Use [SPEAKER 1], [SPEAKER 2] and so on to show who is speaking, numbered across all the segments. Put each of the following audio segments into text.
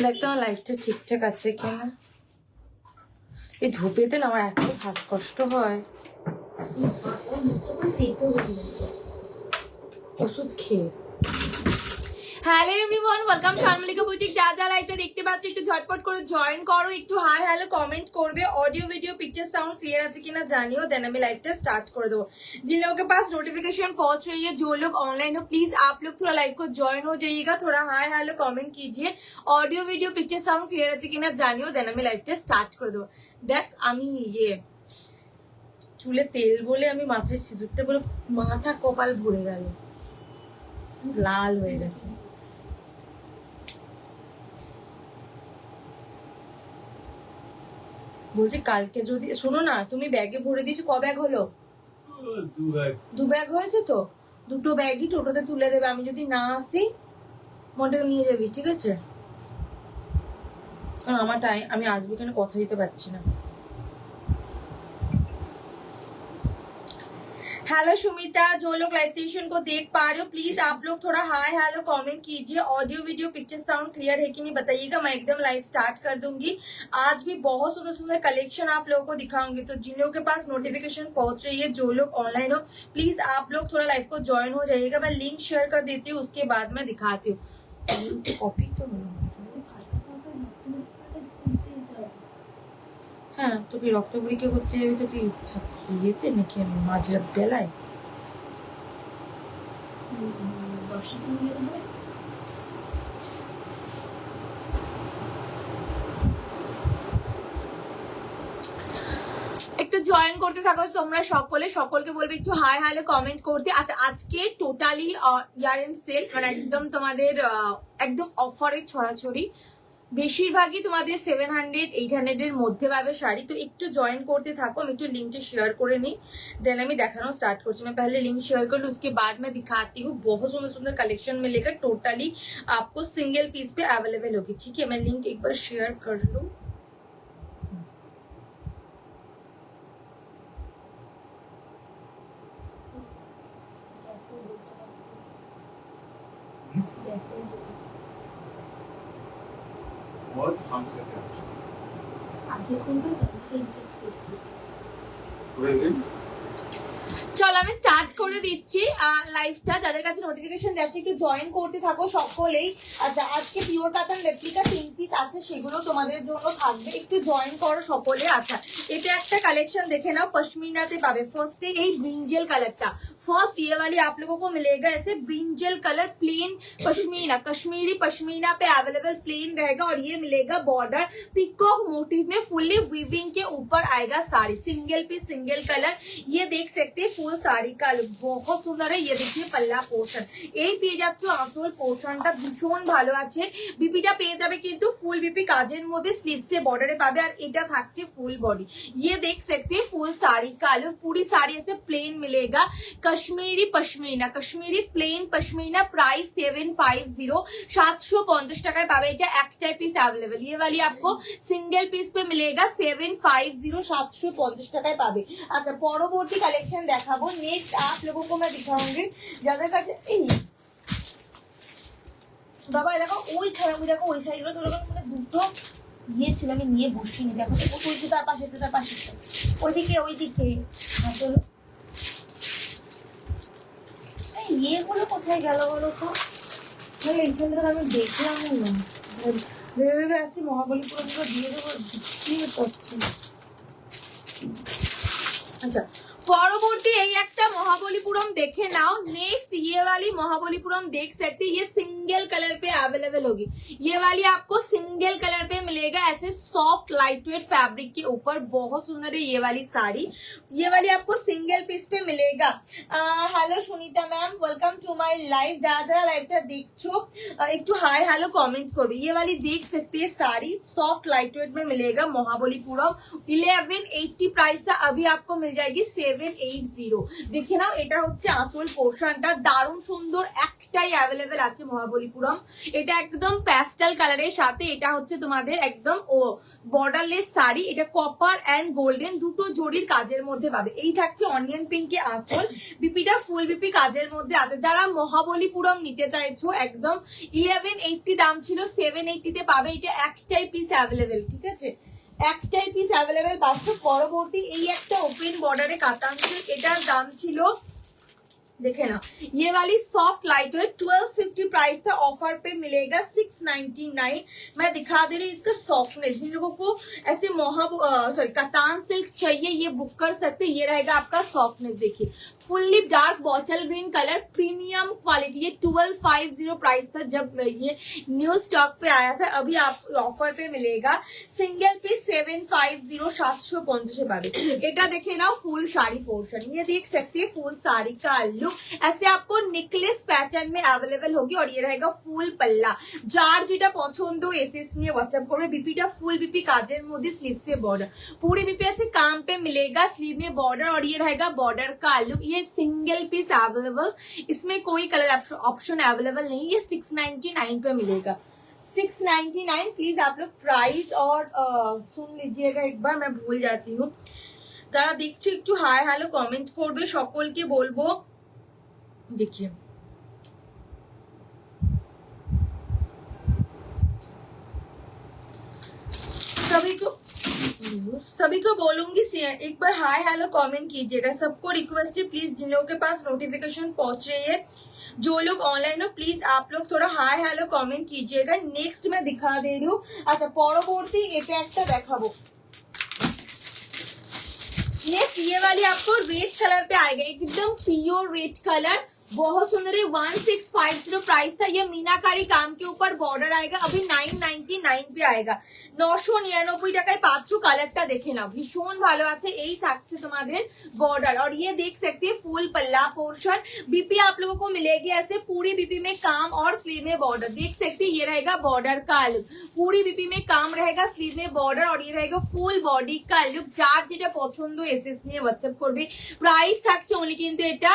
[SPEAKER 1] দেখতে আমার লাইফটা ঠিকঠাক আছে কিনা। এই ধূপেতে না আমার এত শ্বাসকষ্ট হয়, ওষুধ খেয়ে। Hello everyone, welcome Shanmalika boutique. যা যা লাইভটা দেখতে পাচ্ছ একটু ঝটপট করে জয়েন করো, একটু হাই হ্যালো কমেंट করবে। Audio video picture sound clear আছে কিনা জানিও, देन আমি लाइवটা स्टार्ट कर दो। जिन लोगों के पास नोटिफिकेशन पहुंच रही है, जो लोग ऑनलाइन हो प्लीज आप लोग थोड़ा लाइव को ज्वाइन हो जाइएगा, थोड़ा हाई हेलो कमेंट कीजिए। Audio video picture sound clear আছে কিনা জানিও, देन আমি লাইভটা स्टार्ट कर दो। দেখ আমি চুলে তেল বলে আমি মাথায় সিঁদুরটা বলে মাথা কপাল ভরে গেল, লাল হয়ে গেছে। বলছি কালকে যদি শোনো না, তুমি ব্যাগে ভরে দিয়েছো, ক ব্যাগ হলো? দু ব্যাগ হয়েছে তো, দুটো ব্যাগই টোটোতে তুলে দেবে। আমি যদি না আসি মডেল নিয়ে যাবি, ঠিক আছে? কারণ আমার টাইম, আমি আসবো কেন কথা দিতে পারছি না। हेलो सुमिता, जो लोग लाइव सेशन को देख पा रहे हो प्लीज आप लोग थोड़ा हाय हेलो कमेंट कीजिए। Audio video picture sound clear है कि नहीं बताइएगा, मैं एकदम लाइव स्टार्ट कर दूंगी। आज भी बहुत सुंदर सुंदर कलेक्शन आप लोगों को दिखाऊंगी, तो जिन लोगों के पास नोटिफिकेशन पहुंच रही है, जो लोग ऑनलाइन हो प्लीज आप लोग थोड़ा लाइव को ज्वाइन हो जाइएगा। मैं लिंक शेयर कर देती हूँ, उसके बाद मैं दिखाती हूँ। कॉपी तो হ্যাঁ, তো কি রক্ত পরীক্ষা করতে যাবি তো কি ইয়েতে নাকি মাঝরাত বেলায়? একটু জয়েন করতে থাকো তোমরা সকলে, সকলকে বলবে একটু হাই হ্যালো কমেন্ট করতে। আচ্ছা আজকে টোটালি ইয়ার এন্ড সেল, মানে একদম তোমাদের একদম অফারে ছড়াছড়ি। বেশিরভাগই তোমাদের 700-800 এর মধ্যে পাবে শাড়ি। তো একটু জয়েন করতে থাকো, আমি একটু লিंकটা शेयर করে নি, देन আমি দেখানো स्टार्ट করছি। मैं पहले लिंक शेयर कर लूं, उसके बाद मैं दिखाती हूँ। बहुत सुंदर सुंदर कलेक्शन मिलेगा, टोटली आपको सिंगल पीस पे अवेलेबल होगी, ठीक है? मैं लिंक एक बार शेयर कर लूं।
[SPEAKER 2] बहुत शाम से
[SPEAKER 1] आज চলো আমি স্টার্ট করে দিচ্ছি লাইভটা। যাদের কাছে নোটিফিকেশন যাচ্ছে একটু জয়েন করতে থাকো সকলেই। আচ্ছা আজকে পিওর কাতান রেপ্লিকা 3 পিস আছে, সেগুলো তোমাদের জন্য থাকবে, একটু জয়েন করো সকলে। আচ্ছা এটা একটা কালেকশন দেখে নাও, पश्मीनाতে পাবে। ফার্স্টে এই ব্রিঞ্জেল কালারটা, फर्स्ट ये वाली आप लोगों को मिलेगा ऐसे brinjal colour plain pashmina, Kashmiri pashmina पे अवेलेबल प्लेन रहेगा। और ये मिलेगा बॉर्डर पिकॉक मोटिव में, फुल्ली वीविंग के ऊपर आएगा sari, single piece single colour. ये देख सकते हैं फुल साड़ी का लुक बहुत सुंदर है। ये देखिए पल्ला पोर्शन, এই পেয়ে যাচ্ছ আসল পোর্শনটা ভীষণ ভালো আছে। বিপিটা পেয়ে যাবে কিন্তু ফুল বিপি কাজের মধ্যে, স্লিভসে বর্ডারে পাবে। আর এটা থাকছে ফুল বডি। ये देख सकते हैं फुल साड़ी का लुक, पूरी साड़ी ऐसे प्लेन मिलेगा। कश्मीरी पश्मीना, कश्मीरी प्लेन पश्मीना, प्राइस 750, 750 টাকায় পাবে। এটা একটাই পিস अवेलेबल, ये वाली आपको सिंगल पीस पे मिलेगा 750, 750 টাকায় পাবে। আচ্ছা পরবর্তী কালেকশন দেখাবো। নেক্সট आप लोगों को मैं दिखाऊंगी যাদের কাছে এই বাবা দেখো ওইখানে, দেখো ওই সাইডগুলো তোর মানে দুটো ইয়ে ছিল, আমি নিয়ে বসিনি। দেখো ওই তো তার পাশে, তার পাশে ওইদিকে ওইদিকে। হ্যাঁ চলো ইয়েগুলো কোথায় গেল বলো তো? মানে এইখানটা আমি দেখলাম না, ভেবে ভেবে আসছি মহাবলীপুরমগুলো দিয়ে দেবো, দিয়ে করছি। আচ্ছা পরবর্তী এই একটা महाबलीपुरम देखे नाओ। नेक्स्ट ये वाली महाबलीपुरम देख सकते हैं, ये सिंगल कलर पे अवेलेबल होगी। ये वाली आपको सिंगल कलर पे मिलेगा, ऐसे सॉफ्ट लाइट वेट फैब्रिक के ऊपर, बहुत सुंदर है ये वाली साड़ी। ये वाली आपको सिंगल पीस पे मिलेगा। Hello Sunita ma'am, welcome to my live. যারা যারা লাইভটা দেখছো একটু হাই হ্যালো কমেন্ট করবে। ये वाली देख सकते हैं साड़ी सॉफ्ट लाइट वेट में मिलेगा महाबलीपुरम, 1180 प्राइस था, अभी आपको मिल जाएगी 7 780। দেখে নাও, এটা হচ্ছে আঁচল পোর্শনটা, দারুণ সুন্দর, একটাই অ্যাভেলেবেল আছে মহাবলীপুরম। এটা একদম প্যাস্টেল কালারের সাথে এটা হচ্ছে তোমাদের একদম বর্ডারলেস শাড়ি, এটা কপার অ্যান্ড গোল্ডেন দুটো জরির কাজের মধ্যে পাবে। এই থাকছে অনিয়ন পিঙ্কে আঁচল, বিপিটা ফুল বিপি কাজের মধ্যে আছে। যারা মহাবলীপুরম নিতে চাইছো একদম 1180 দাম ছিল, 780 তে পাবে। এটা একটাই পিস অ্যাভেলেবেল, ঠিক আছে, একটাই পিস অ্যাভেলেবেল পাচ্ছ। পরবর্তী এই একটা ওপেন বর্ডারে কাতান সিল্ক, এটার দাম ছিল देखे ना, ये वाली सॉफ्ट लाइट वेट 1250 प्राइस था, ऑफर पे मिलेगा 699। मैं दिखा दे रही हूँ इसका सॉफ्टनेस, जिन लोगों को ऐसे कतान सिल्क चाहिए ये बुक कर सकते। ये रहेगा आपका सॉफ्टनेस, देखिए fully dark bottle green colour, premium quality. ये 1250 प्राइस था जब ये न्यू स्टॉक पे आया था, अभी आप ऑफर पे मिलेगा सिंगल पीस 750 750 पावे। এটা দেখে নাও ফুল শাড়ি পোর্শন, ये देख सकते हैं फुल साड़ी का लुक ऐसे आपको नेकलेस पैटर्न में अवेलेबल होगी। और ये रहेगा फुल पल्ला, যার যেটা পছন্দ এসএস নিয়ে হোয়াটসঅ্যাপ করবে। বিপিটা ফুল বিপি কাজের মধ্যে स्लीव से बॉर्डर, पूरी बीपी ऐसे काम पे मिलेगा, स्लीव में बॉर्डर। और ये रहेगा बॉर्डर का लुक, ये सिंगल पीस अवेलेबल, इसमें कोई कलर ऑप्शन अवेलेबल नहीं। ये 699 पे मिलेगा, 699। प्लीज आप लोग प्राइस और सुन लीजिएगा एक बार, मैं भूल जाती हूँ। যারা দেখছো একটু হাই হ্যালো কমেন্ট করবে, সকলকে বলবো। देखिए सभी को बोलूंगी एक बार हाय हेलो कमेंट कीजिएगा। सबको रिक्वेस्ट है प्लीज, जिन लोगों के पास नोटिफिकेशन पहुंच रही है, जो लोग ऑनलाइन हो प्लीज आप लोग थोड़ा हाय हेलो कमेंट कीजिएगा। नेक्स्ट मैं दिखा दे रही हूँ। अच्छा পরবর্তী এটা একটা দেখাবো, ये वाली आपको रेड कलर पे आएगा, एकदम प्योर रेड कलर, बहुत सुंदर है। 1650 प्राइस था। ये मीनाकारी काम के ऊपर बॉर्डर आएगा, अभी 999 पे आएगा, 999 টাকায় পাচ্ছ। কালারটা দেখে নাও, ভীষণ ভালো আছে। এই থাকছে তোমাদের बॉर्डर, और ये देख सकते हैं फुल पल्ला पोर्शन। बीपी आप लोगों को मिलेगी ऐसे पूरी बीपी में काम और स्लीव में बॉर्डर, देख सकते हैं। ये रहेगा बॉर्डर का लुक, पूरी बीपी में काम रहेगा, स्लीव में बॉर्डर, और ये रहेगा फुल बॉडी का लुक। যার যেটা পছন্দ এসএস নিয়ে হোয়াটসঅ্যাপ করবে। প্রাইস থাকছে অনলি, কিন্তু এটা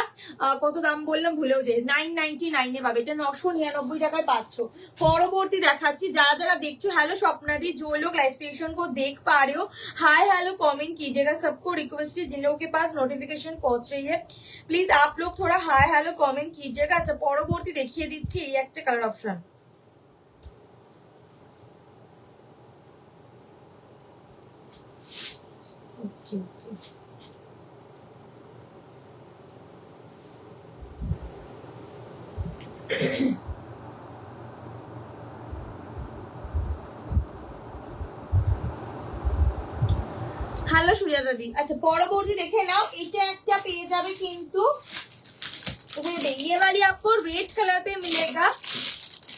[SPEAKER 1] কত দাম বললাম ভুলেও যায়, 999 এ পাবে। এটা 999 টাকায় পাচ্ছ। পরবর্তী দেখাচ্ছি, যারা যারা দেখছো হ্যালো স্বপ্নাদি, जो लोग लाइव स्टेशन को देख पा रहे हो हाय हेलो कमेंट कीजिएगा। सबको रिक्वेस्ट है, जिन लोगों के पास नोटिफिकेशन पहुंच रही है प्लीज आप लोग थोड़ा हाय हेलो कमेंट कीजिएगा। अच्छा পরবর্তী দেখিয়ে দিচ্ছি এই একটা colour option. Okay hello Suriya দাদি। আচ্ছা পরবর্তী দেখে নাও, এটা একটা পেয়ে যাবে কিন্তু ये वाली आपको रेड कलर पे मिलेगा,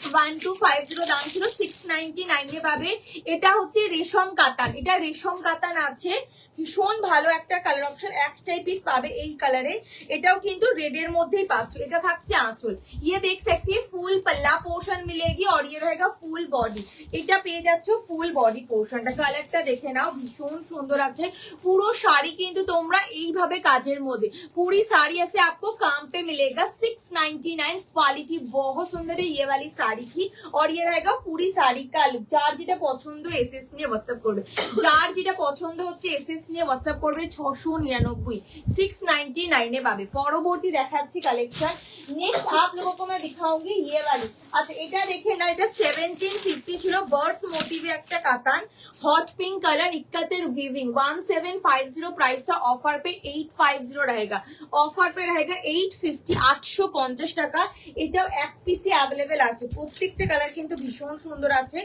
[SPEAKER 1] 1250 দাম ছিল, 699 এ পাবে। এটা হচ্ছে রেশম কাতান, এটা রেশম কাতান আছে, ভীষণ ভালো একটা কালার অপশন, একটাই পিস পাবে এই কালারে। এটাও কিন্তু রেড এর মধ্যেই পাচ্ছ। এটা থাকছে আঁচল, ये देख सकती है फुल पल्ला पोर्शन मिलेगी, और ये रहेगा फुल बॉडी। এটা পেয়ে যাচ্ছ ফুল বডি পোর্শনটা। কালারটা দেখে নাও, ভীষণ সুন্দর আছে। পুরো শাড়ি কিন্তু তোমরা এইভাবে কাজের মধ্যে, पूरी साड़ी ऐसे आपको काम पे मिलेगा, 699। क्वालिटी बहुत सुंदर है ये वाली साड़ी की, और ये रहेगा पूरी साड़ी का लुक। যার যেটা পছন্দ এসএস নিয়ে হোয়াটসঅ্যাপ করবে, যার যেটা পছন্দ হচ্ছে এসএস নিয়ে হোয়াটসঅ্যাপ করবে। 699, 699 এ পাবে। পরবর্তী দেখাচ্ছি কালেকশন। नेक्स्ट आप लोगों को मैं दिखाऊंगी ये वाली। अच्छा এটা দেখে না, এটা 1750 ছিল, বার্ডস মোটিভে একটা কাতান, hot pink colour, 71 weaving, 1750 price था। ऑफर पे 850 रहेगा, ऑफर पे रहेगा 850, 850 টাকা। এটাও এক পিসে अवेलेबल আছে, প্রত্যেকটা কালার কিন্তু ভীষণ সুন্দর আছে।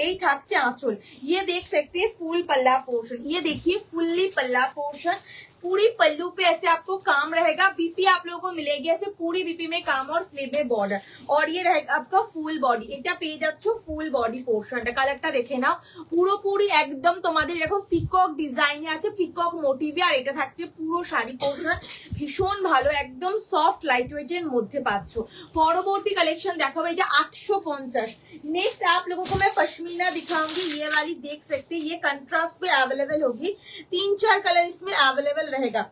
[SPEAKER 1] এই থাকছে আঁচল, ये देख सकते हैं फुल पल्ला पोर्शन, ये देखिए फुल्ली पल्ला पोर्शन, पूरी पल्लू पे ऐसे आपको काम रहेगा। बीपी आप लोगों को मिलेगी ऐसे पूरी बीपी में काम और स्लीव में बॉर्डर, और ये रहेगा आपका फुल बॉडी। এটা পেয়ে যাচ্ছ ফুল বডি পোর্শনটা। কালারটা দেখে নাও, পুরোপুরি একদম তোমাদের এরকম পিকক ডিজাইনে আছে, পিকক মোটিভে। আর এটা থাকছে পুরো শাড়ি পোর্শন, ভীষণ ভালো, একদম সফট লাইট ওয়েটের মধ্যে পাচ্ছ। পরবর্তী কালেকশন দেখাবো, এটা 850। नेक्स्ट आप लोगों को मैं पश्मीना दिखाऊंगी, ये वाली देख सकते हैं, ये कंट्रास्ट पे अवेलेबल होगी, 3-4 कलर इसमें अवेलेबल रहेगा।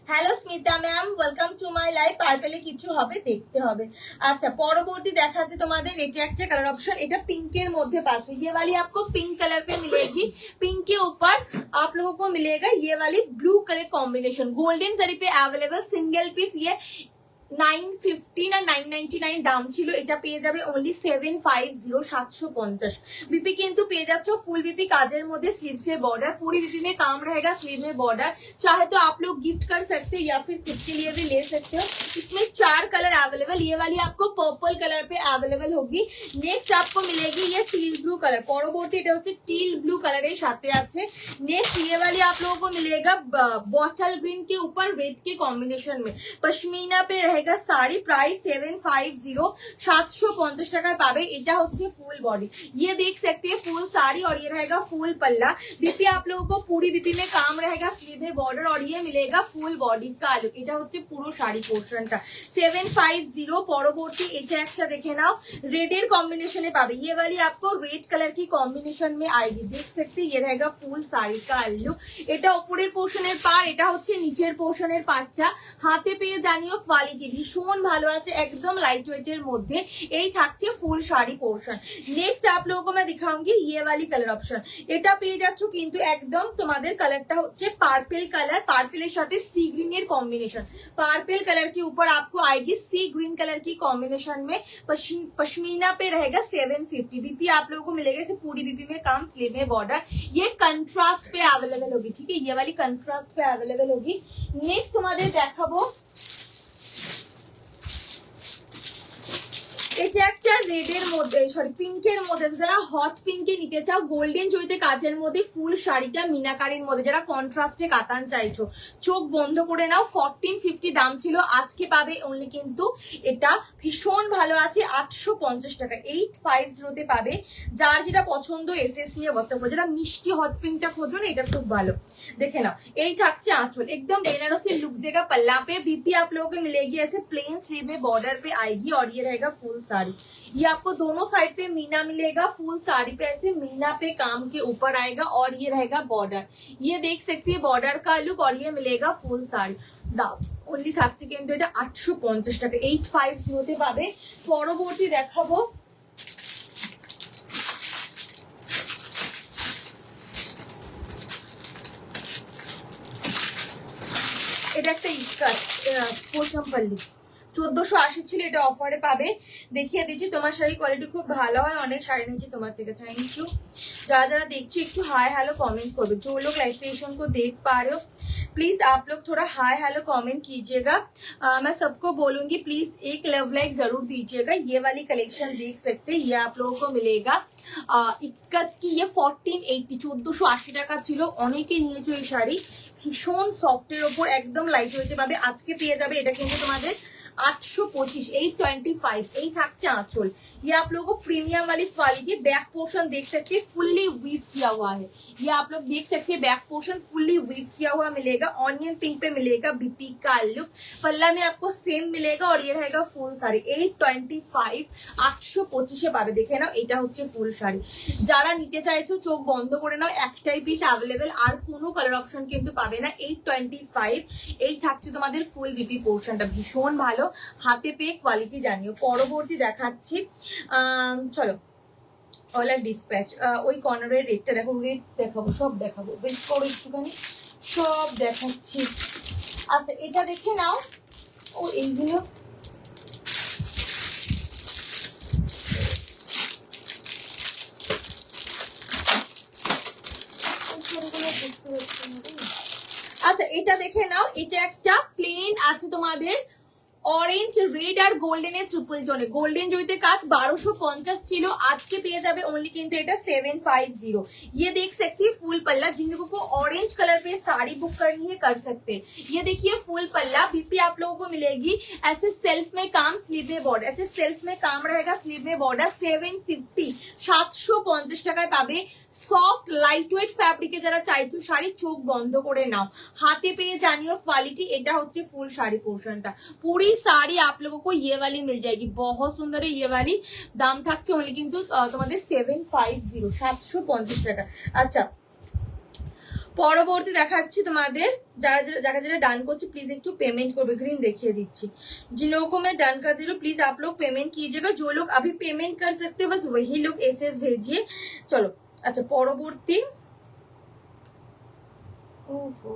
[SPEAKER 1] Hello Smita ma'am, welcome to my life. পার্পেলে কিছু হবে দেখতে হবে। আচ্ছা, পরবর্তী দেখাচ্ছে তোমাদের এটা একটা কালার ऑप्शन, এটা पिंकेर মধ্যে पास ये वाली आपको पिंक कलर पे मिलेगी। पिंक के ऊपर आप लोगों को मिलेगा ये वाली ब्लू कलर कॉम्बिनेशन, गोल्डन जरी पे अवेलेबल सिंगल पीस। ये 950 না 999 দাম ছিল, এটা পেয়ে যাবে ओनली 750 750। बीपी किंतु পেয়ে যাচ্ছ फुल बीपी काजर मध्य स्लीव से बॉर्डर, पूरी बीपी में काम रहेगा, स्लीव में बॉर्डर। चाहे तो आप लोग गिफ्ट कर सकते हो या फिर खुद के लिए भी ले सकते हो। इसमें 4 कलर अवेलेबल, ये वाली आपको पर्पल कलर पे अवेलेबल होगी। नेक्स्ट आपको मिलेगी ये टील ब्लू कलर, পরবর্তী এটা হচ্ছে टील ब्लू कलर এর সাথে আছে। नेक्स्ट ये वाली आप लोगों को मिलेगा बॉटल ग्रीन के ऊपर रेड के कॉम्बिनेशन में, पश्मीना पे रहेगा साड़ी। प्राइस 750 750 টাকায় পাবে। এটা হচ্ছে ফুল बॉडी, ये देख सकते हैं फुल साड़ी और ये रहेगा फुल पल्ला। बीपी आप लोगों को पूरी बीपी में काम रहेगा, स्लीव में बॉर्डर और ये मिलेगा फुल बॉडी का लुक। এটা হচ্ছে পুরো শাড়ি পোর্শনটা 750। পরবর্তী এটা একটা দেখে নাও, रेड এর কম্বিনেশনে পাবে। ये वाली आपको रेड कलर की कॉम्बिनेशन में आएगी, देख सकते हैं ये रहेगा फुल साड़ी का लुक। এটা উপরের পোর্শনের পার, এটা হচ্ছে নিচের পোর্শনের পার্টটা। হাতে পেয়ে জানিও কোয়ালিটি ভীষণ ভালো আছে, একদম লাইট ওয়েটের মধ্যে। এই থাকছে ফুল শাড়ি পোর্শন। नेक्स्ट आप लोगों को मैं दिखाऊंगी ये वाली कलर ऑप्शन, এটা পেয়ে যাচ্ছ কিন্তু একদম তোমাদের কালারটা হচ্ছে পার্পল কালার, পার্পলের সাথে सी ग्रीन এর कॉम्बिनेशन। पार्पल कलर के ऊपर आपको आएगी सी ग्रीन कलर की कॉम्बिनेशन में, पश्मीना पे रहेगा 750। बीपी आप लोगों को मिलेगा इसे पूरी बीपी में काम, स्लीव में बॉर्डर। ये कंट्रास्ट पे अवेलेबल होगी, ठीक है, ये वाली कंट्रास्ट पे अवेलेबल होगी। नेक्स्ट तुम्हारे देखाबो এটা একটা রেডের মধ্যে, সরি পিঙ্কের মধ্যে, যারা হট পিঙ্কে নিতে চাও গোল্ডেন জড়িতে কাজের মধ্যে ফুল শাড়িটা মিনাকারির মধ্যে, যারা কন্ট্রাস্টে কাতান চাইছো চোখ বন্ধ করে নাও। 1450 দাম ছিল, আজকে পাবে অনলি কিন্তু এটা ভীষণ ভালো আছে 850 টাকা। 850 তে পাবে। যার যেটা পছন্দ এসএস নিয়ে হোয়াটসঅ্যাপ করে, যারা মিষ্টি হট পিঙ্কটা খোঁজো না এটা খুব ভালো, দেখে নাও। এই থাকছে आंचल, एकदम बेनारसी लुक देगा। पल्ला पे बीपी आप लोगों को मिलेगी ऐसे प्लेन स्लीव में बॉर्डर पे आएगी और ये रहेगा फुल साड़ी। ये आपको दोनों साइड पे मीना मिलेगा, फुल साड़ी पे ऐसे मीना पे काम के ऊपर आएगा और ये रहेगा बॉर्डर। ये देख सकती है बॉर्डर का लुक और ये मिलेगा फुल साड़ी। দাও অনলি থাকছে কিন্তু এটা 850 টাকা, 850 তে পাবে। পরবর্তী দেখাবো এটা একটা ইস্কার্ট পোশামপল্লি, 1480 ছিল, এটা অফারে পাবে। দেখিয়ে দিচ্ছি, তোমার শাড়ি কোয়ালিটি খুব ভালো হয়, অনেক শাড়ি নিয়েছি তোমার থেকে, থ্যাংক ইউ। যারা যারা দেখছো একটু हाय हेलो कमेंट করবে, जो लोग लाइव सेशन को देख पा रहे हो प्लीज आप लोग थोड़ा हाय हेलो कमेंट कीजिएगा। मैं सबको बोलूंगी प्लीज एक लव लाइक जरूर दीजिएगा। ये वाली कलेक्शन देख सकते हैं, ये आप लोगों को मिलेगा इक्कत की, ये 1480 1480 টাকা ছিল। অনেকে নিয়েছো এই শাড়ি, ভীষণ সফটের ওপর একদম লাইট ওয়েটে পাবে। আজকে পেয়ে যাবে এটা কিন্তু তোমাদের 825 825। এই থাকছে आंचल, ये आप लोगों को प्रीमियम वाली क्वालिटी। बैक पोर्शन देख सकते हैं फुल्ली वीव किया हुआ है, ये आप लोग देख सकते हैं बैक पोर्शन फुल्ली वीव किया हुआ मिलेगा। ऑनियन पिंक पे मिलेगा बीपी का लुक। पल्ला में आपको सेम मिलेगा और ये रहेगा फुल साड़ी। 825 825 পাবে, দেখে নাও। এটা হচ্ছে ফুল শাড়ি, যারা নিতে চাইছো চোখ বন্ধ করে নাও, একটাই পিস অ্যাভেলেবেল, আর কোনো কালার অপশন কিন্তু পাবে না। 825। এই থাকছে তোমাদের ফুল বিপি পোর্শনটা, ভীষণ ভালো, হাতে পেয়ে কোয়ালিটি জানিও। পরবর্তী দেখাচ্ছি, চলো অলা ডিসপ্যাচ, ওই কর্নারের রেটটা দেখো, রেট দেখাবো, সব দেখাবো, ওয়েট করো একটুখানি, সব দেখাচ্ছি। আচ্ছা এটা দেখে নাও, ও এইগুলো আচ্ছা এটা দেখে নাও, এটা একটা প্লেন আছে তোমাদের অরেঞ্জ রেড আর গোল্ডেনের ট্রিপল টোনে, গোল্ডেন জড়িতে কাজ 1250 ছিল, আজকে পেয়ে যাবে ओनली কিন্তু এটা 750। ये देख सकती है फुल पल्ला, जिन लोगों को ऑरेंज कलर पे साड़ी बुक करनी है कर सकते हैं। ये देखिए फुल पल्ला, बीपी आप लोगों को मिलेगी ऐसे सेल्फ में काम, स्लीव में बॉर्डर, ऐसे सेल्फ में काम रहेगा, स्लीव में बॉर्डर। 750 750 টাকায় পাবে। সফট লাইট ওয়েট ফ্যাব্রিকে যারা চাইছো শাড়ি চোখ বন্ধ করে নাও, হাতে পেয়ে জানিও কোয়ালিটি। এটা হচ্ছে ফুল শাড়ি পোর্শনটা, पूरी साड़ी आप लोगों को ये वाली मिल जाएगी, बहुत सुंदर है ये वाली। दाम থাকছে ওনলি কিন্তু তোমাদের 750 750 টাকা। আচ্ছা পরবর্তী দেখাচ্ছি তোমাদের, যারা যারা ডাन করছে प्लीज একটু पेमेंट করবে, ग्रीन দেখিয়ে দিচ্ছি। जिन लोगों को मैं डन कर दे रही हूँ प्लीज आप लोग पेमेंट कीजिएगा, जो लोग अभी पेमेंट कर सकते हो बस वही लोग एसएस भेजिए। चलो আচ্ছা পরবর্তী, ओहो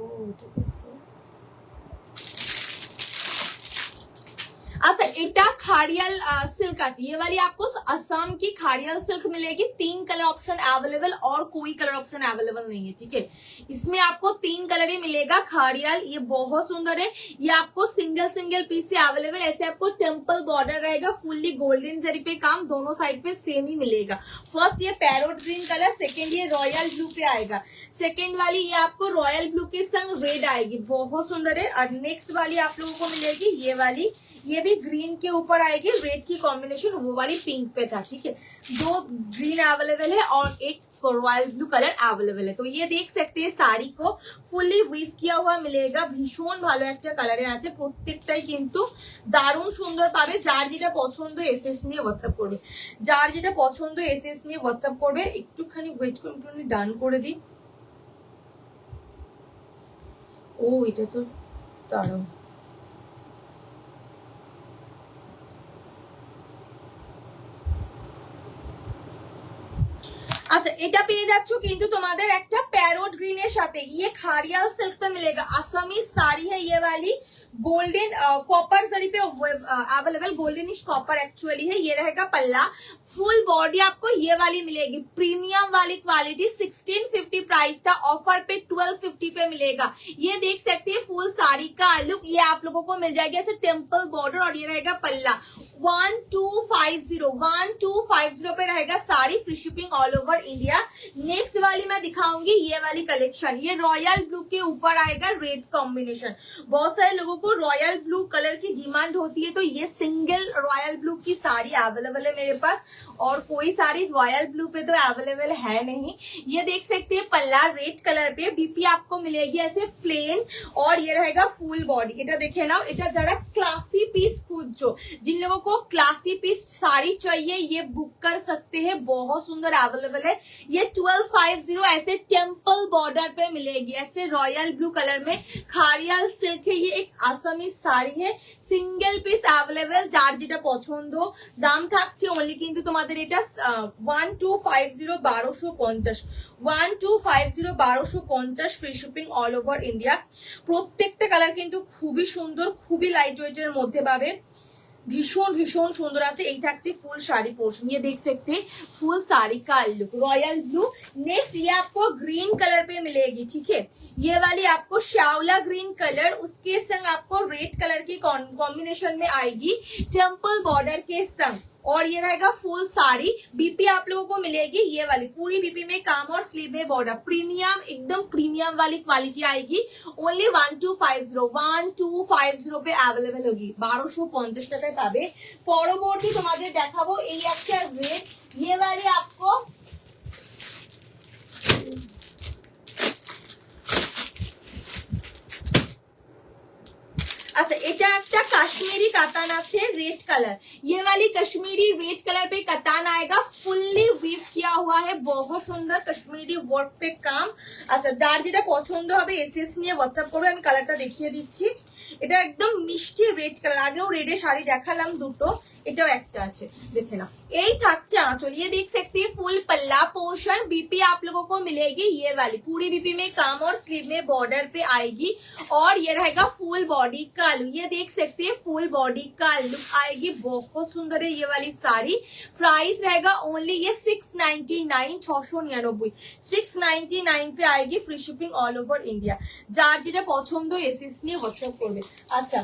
[SPEAKER 1] अच्छा এটা खाड़ियल सिल्क আছে, ये वाली आपको असम की खाड़ियल सिल्क मिलेगी। 3 कलर ऑप्शन अवेलेबल और कोई कलर ऑप्शन अवेलेबल नहीं है, ठीक है। इसमें आपको 3 कलर ही मिलेगा। खाड़ियल ये बहुत सुंदर है, ये आपको सिंगल सिंगल पीस से अवेलेबल। ऐसे आपको टेम्पल बॉर्डर रहेगा, फुल्ली गोल्डन जरी पे काम, दोनों साइड पे सेम ही मिलेगा। फर्स्ट ये पैरोट ग्रीन कलर, सेकेंड ये रॉयल ब्लू पे आएगा, सेकेंड वाली ये आपको रॉयल ब्लू के संग रेड आएगी, बहुत सुंदर है। और नेक्स्ट वाली आप लोगों को मिलेगी ये वाली, ये भी ग्रीन के ऊपर आएगी, रेड की कॉम्बिनेशन, वो वाली पिंक पे था, ठीक है। 2 ग्रीन अवेलेबल है और एक रॉयल ब्लू कलर अवेलेबल है। तो ये देख सकते हैं শাড়ি को ফুললি উইভ কিয়া हुआ মিলেগা, ভীষণ ভালো একটা কালারে আছে, প্রত্যেকটাই কিন্তু দারুণ সুন্দর পাবে। যার যেটা পছন্দ এসএস নিয়ে হোয়াটসঅ্যাপ করবে, যার যেটা পছন্দ এসএস নিয়ে হোয়াটসঅ্যাপ করবে। একটুখানি ওয়েট করুন, একটুখানি ডান করে দিই। ও এটা তো দাঁড়াও, अच्छा এটা পেয়ে যাচ্ছ কিন্তু তোমাদের একটা প্যারোট গ্রিনের সাথে। ये खाड़ियल सिल्क पे मिलेगा, असमी साड़ी है ये वाली, गोल्डन कॉपर जरी पे अवेलेबल, गोल्डनिश कॉपर एक्चुअली है। ये रहेगा पल्ला, फुल बॉडी आपको ये वाली मिलेगी, प्रीमियम वाली क्वालिटी। 1650 प्राइस था, ऑफर पे 1250 पे मिलेगा। ये देख सकते हैं फुल साड़ी का लुक, ये आप लोगों को मिल जाएगा ऐसे टेम्पल बॉर्डर, और ये रहेगा पल्ला। 1250 पे रहेगा sari, free shipping all over India. Next वाली मैं दिखाऊंगी ये वाली कलेक्शन, ये रॉयल ब्लू के ऊपर आएगा, रेड कॉम्बिनेशन। बहुत सारे लोगों को रॉयल ब्लू कलर की डिमांड होती है, तो ये सिंगल रॉयल ब्लू की साड़ी अवेलेबल है मेरे पास, और कोई साड़ी रॉयल ब्लू पे तो अवेलेबल है नहीं। ये देख सकते हैं पल्ला रेड कलर पे, बीपी आपको मिलेगी ऐसे प्लेन, और ये रहेगा फुल बॉडी। এটা দেখে নাও, এটা যারা क्लासी पीस খুঁজছো, जिन लोगों को क्लासी पीस साड़ी चाहिए ये बुक कर सकते हैं, बहुत सुंदर अवेलेबल है। ये 1250 ऐसे टेम्पल बॉर्डर पे मिलेगी, ऐसे रॉयल ब्लू कलर में। खाड़ियल सिल्क है, ये एक आसामी साड़ी है, सिंगल पीस अवेलेबल। যার যেটা পছন্দ, দাম থাকছে অনলি কিন্তু তোমাদের এটা 1250 1250 1250 free shipping all over India. প্রত্যেকটা কালার কিন্তু খুবই সুন্দর, খুবই লাইট ওয়েটের মধ্যে পাবে, भीषण भीषण सुंदर আছে। এই থাকছে ফুল শাড়ি পোর্শন, ये देख सकते हैं फुल साड़ी का लुक, रॉयल ब्लू। नेक्स्ट ये आपको ग्रीन कलर पे मिलेगी, ठीक है। ये वाली आपको श्यावला ग्रीन कलर, उसके संग आपको रेड कलर की कॉम्बिनेशन में आएगी, टेम्पल बॉर्डर के संग। और ये रहेगा फुल साड़ी, बीपी आप लोगों को मिलेगी ये वाली, पूरी बीपी में काम और स्लीव में बॉर्डर, प्रीमियम एकदम प्रीमियम वाली क्वालिटी आएगी। ओनली 1250 पे अवेलेबल होगी, 1250 টাকায় পাবে। পরবর্তী তোমাদের দেখাবো এই একটা রেড, ये वाली आपको अच्छा এটা একটা কাশ্মীরি কাতান আছে रेड कलर, ये वाली कश्मीरी रेड कलर पे कतान आएगा, फुल्ली वीव किया हुआ है, बहुत सुंदर कश्मीरी वर्क पे काम। আচ্ছা যার যেটা পছন্দ হবে এসএস নিয়ে হোয়াটসঅ্যাপ করবে, আমি কালারটা দেখিয়ে দিচ্ছি। এটা একদম মিষ্টি রেড কালার, আগেও রেডে শাড়ি দেখালাম দুটো, এটাও একটা আছে দেখে নাও। এই থাকছে আঁচল, ये देख सकते हैं फुल पल्ला पोर्शन, बीपी आप लोगों को मिलेगी ये वाली, पूरी बीपी में काम और स्लीव में बॉर्डर पे आएगी, और ये रहेगा फुल बॉडी का लुक। ये देख सकते हैं फुल बॉडी का लुक आएगी, बहुत सुंदर है ये वाली साड़ी। प्राइस रहेगा ओनली ये 699 699 699 पे आएगी, free shipping all over India. যার যেটা পছন্দ এসএস নিয়ে হোয়াটসঅ্যাপ করবে। আচ্ছা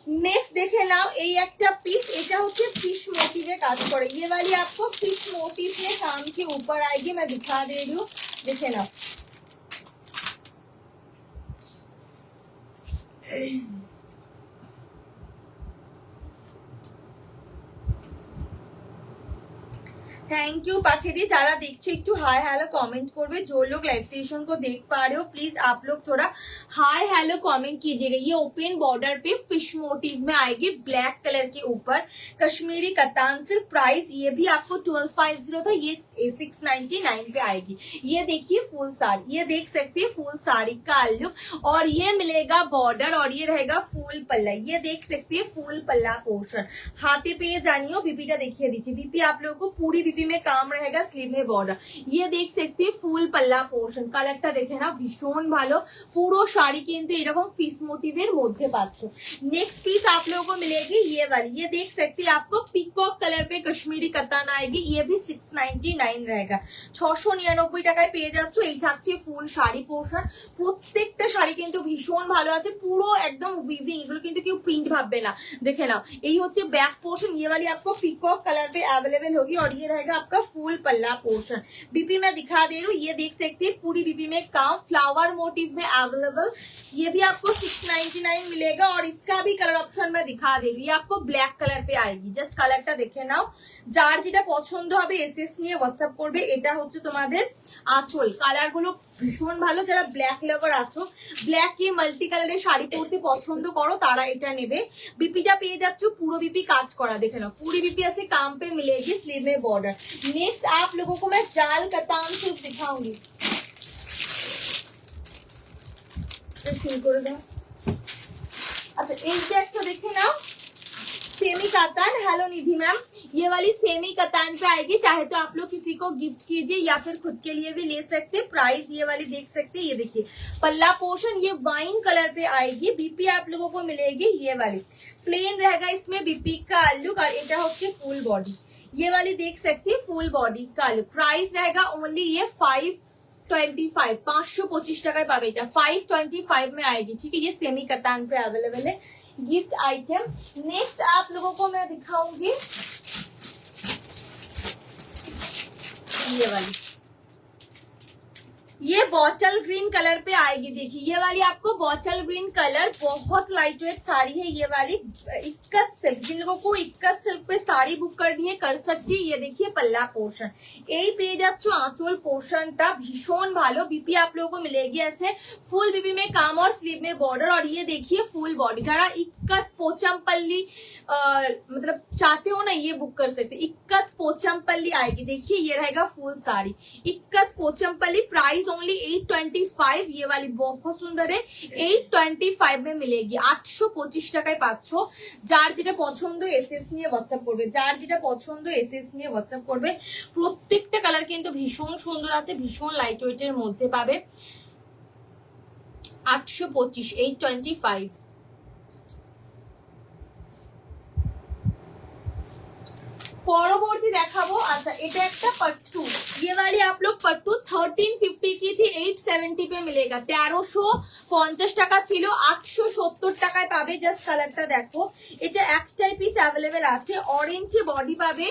[SPEAKER 1] नेक्स्ट देखे नाओ এই একটা পিস, এটা হচ্ছে फिश मोटिव কাজ করে, ये वाली आपको फिश मोटिव में काम के ऊपर आएगी, मैं दिखा दे रही हूँ, देखे नाओ। थैंक यू पाखेदी। जरा देखिए एक हाय हेलो कमेंट करवे, जो लोग लाइव सेशन को देख पा रहे हो प्लीज आप लोग थोड़ा हाय हेलो कमेंट कीजिएगा। ये ओपन बॉर्डर पे फिश मोटिव में आएगी ब्लैक कलर के ऊपर, कश्मीरी कतान सिल्क। प्राइस ये भी आपको 1250 था, ये 699 पे आएगी। ये देखिए फुल साड़ी, ये देख सकते हैं फुल साड़ी का लुक, और ये मिलेगा बॉर्डर और ये रहेगा फुल पल्ला। ये देख सकते हैं फुल पल्ला पोर्शन। हाथे पे ये जानियो बीपीटा देखिए दीजिए, बीपी आप लोगों को पूरी बीपी में काम रहेगा, स्लीव में बॉर्डर। ये देख सकते हैं फुल पल्ला पोर्शन। কালারটা দেখে না ভীষণ ভালো, পুরো শাড়ি কিন্তু এরকম ফিস মোটিভের মধ্যে পাচ্ছ। नेक्स्ट पीस आप लोगों को मिलेगी ये वाली, ये देख सकते हैं आपको पिकॉक कलर पे कश्मीरी कतान आएगी। ये भी 699 रहेगा, 699 টাকায় পেয়ে যাচ্ছ। এই থাকছে ফুল শাড়ি পোর্শন। প্রত্যেকটা শাড়ি কিন্তু ভীষণ ভালো আছে, পুরো একদম উইভিং, এগুলো কিন্তু কেউ প্রিন্ট ভাববে না। দেখে নাও, এই হচ্ছে बैक पोर्शन। ये वाली आपको पिकॉक कलर पे अवेलेबल होगी और ये रहेगा आपका फुल पल्ला पोर्शन। बीपी में दिखा दे रही हूँ, ये देख सकते हैं पूरी बीपी में काम फ्लावर मोटिव में अवेलेबल। ये भी आपको 699 मिलेगा और इसका भी कलर ऑप्शन में दिखा दे रही है, आपको ब्लैक कलर पे आएगी। जस्ट कलरটা দেখে নাও, যার যেটা পছন্দ হবে এসএস নিয়ে হোয়াটসঅ্যাপ করবে। এটা হচ্ছে তোমাদের আঁচল, কালারগুলো ভীষণ ভালো। যারা ব্ল্যাক লাভার আছো, ব্ল্যাক কি মাল্টি কালারের শাড়ি পরতে পছন্দ করো তারা এটা নেবে। बीपीটা পেয়ে যাচ্ছ পুরো बीपी কাজ করা, দেখে নাও पूरी बीपी ऐसे काम पे मिलेगी, स्लीव में बॉर्डर। नेक्स्ट आप लोगों को मैं जाल कतान सिल्क दिखाऊंगी। अच्छा एक तो देखे ना सेमी कतान। हेलो निधि मैम, ये वाली सेमी कतान पे आएगी, चाहे तो आप लोग किसी को गिफ्ट कीजिए या फिर खुद के लिए भी ले सकते हैं। प्राइस ये वाली देख सकते हैं, ये देखिए पल्ला पोर्शन ये वाइन कलर पे आएगी। बीपी आप लोगों को मिलेगी ये वाली, प्लेन रहेगा इसमें बीपी का लुक, और এটা হচ্ছে फुल बॉडी। ये वाली देख सकते हैं फुल बॉडी का लुक। प्राइस रहेगा ओनली ये 525, 525 টাকায় পাবে। এটা 525 में आएगी, ठीक है। ये सेमी कतान पे अवेलेबल है गिफ्ट आइटम। नेक्स्ट आप लोगों को मैं दिखाऊंगी ये वाली, ये बॉटल ग्रीन कलर पे आएगी। देखिए ये वाली आपको बॉटल ग्रीन कलर, बहुत लाइट वेट साड़ी है ये वाली। इक्कत सिल्क, जिन लोगों को इक्कत सिल्क पे साड़ी बुक करनी है कर सकती है। ये देखिए पल्ला पोर्शन, এই পেয়ে যাচ্ছ आंचल पोर्शनটা ভীষণ ভালো। बीपी आप लोगों को मिलेगी ऐसे फुल बीपी में काम और स्लीव में बॉर्डर, और ये देखिए फुल बॉडी। जरा इक्कत पोचमपल्ली मतलब चाहते हो ना, ये बुक कर सकते। इक्कत पोचमपल्ली आएगी, देखिए ये रहेगा full sari ikat Pochampally. Price only 825। ये वाली बहुत सुंदर है, 825 में मिलेगी। 825 টাকায় পাচ্ছ। যার যেটা পছন্দ এসএস নিয়ে হোয়াটসঅ্যাপ করবে, যার যেটা পছন্দ এসএস নিয়ে হোয়াটসঅ্যাপ করবে। প্রত্যেকটা কালার কিন্তু ভীষণ সুন্দর আছে, ভীষণ লাইট ওয়েটের মধ্যে পাবে। 825, 825। পরবর্তী দেখাবো। আচ্ছা এটা একটা पट्टू, ये वाली आप लोग पट्टू 1350 की थी, 870 पे मिलेगा। 1350 টাকা ছিল, 870 টাকায় পাবে। জাস্ট কালারটা দেখো, এটা একটাই পিস অ্যাভেলেবেল আছে। অরেঞ্জে বডি পাবে,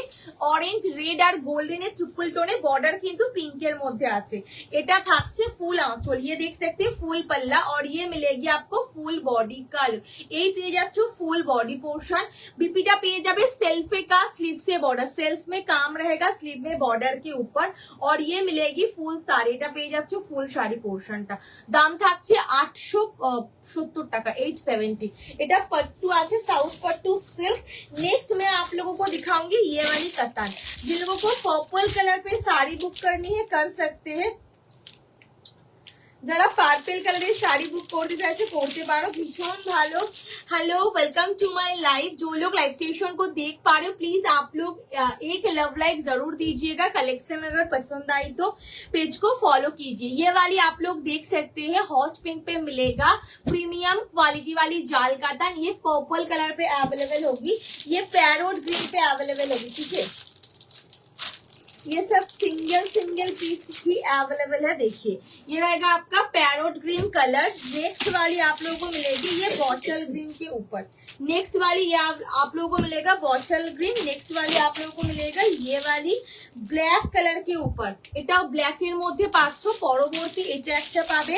[SPEAKER 1] অরেঞ্জ রেড আর গোল্ডেনের ট্রিপল টোনে, বর্ডার কিন্তু পিঙ্কের মধ্যে আছে। এটা থাকছে ফুল আঁচল, ये देख सकते हैं फुल पल्ला, और ये मिलेगी आपको फुल बॉडी का लुक। এই পেয়ে যাচ্ছ फुल बॉडी पोर्शन। बीपीটা পেয়ে যাবে सेल्फे का स्लीव से बॉर्डर, सेल्फ में काम रहेगा स्लीव में बॉर्डर के ऊपर, और ये मिलेगी फुल साड़ी। এটা পেয়ে যাচ্ছ ফুল শাড়ি পোর্শনটা। দাম থাকছে 870 টাকা, 870। এটা पट्टू আছে, साउथ पट्टू सिल्क। नेक्स्ट मैं आप लोगों को दिखाऊंगी ये वाली कतान। जिन लोगों को पर्पल कलर पे साड़ी बुक करनी है कर सकते हैं। যারা পার্পল কালারের শাড়ি বুক করতে চাইছে করতে পারো, ভীষণ ভালো। Hello welcome to my live. जो लोग लाइव सेशन को देख पा रहे हो प्लीज आप लोग एक लव लाइक जरूर दीजिएगा। कलेक्शन अगर पसंद आई तो पेज को फॉलो कीजिए। ये वाली आप लोग देख सकते हैं हॉट पिंक पे मिलेगा, प्रीमियम क्वालिटी वाली जाल कातान। ये पर्पल कलर पे अवेलेबल होगी, ये पैरोट ग्रीन पे अवेलेबल होगी, ठीक है। ये सब सिंगल सिंगल पीस ही अवेलेबल है। देखिए ये रहेगा आपका पैरोट ग्रीन कलर। नेक्स्ट वाली आप लोगों को मिलेगी ये बॉटल ग्रीन के ऊपर। नेक्स्ट वाली ये आप लोगों को मिलेगा बॉटल ग्रीन। नेक्स्ट वाली आप लोगों को मिलेगा ये वाली ब्लैक कलर के ऊपर। এটাও ব্ল্যাক এর মধ্যে পাচ্ছ। পরবর্তী এটা একটা পাবে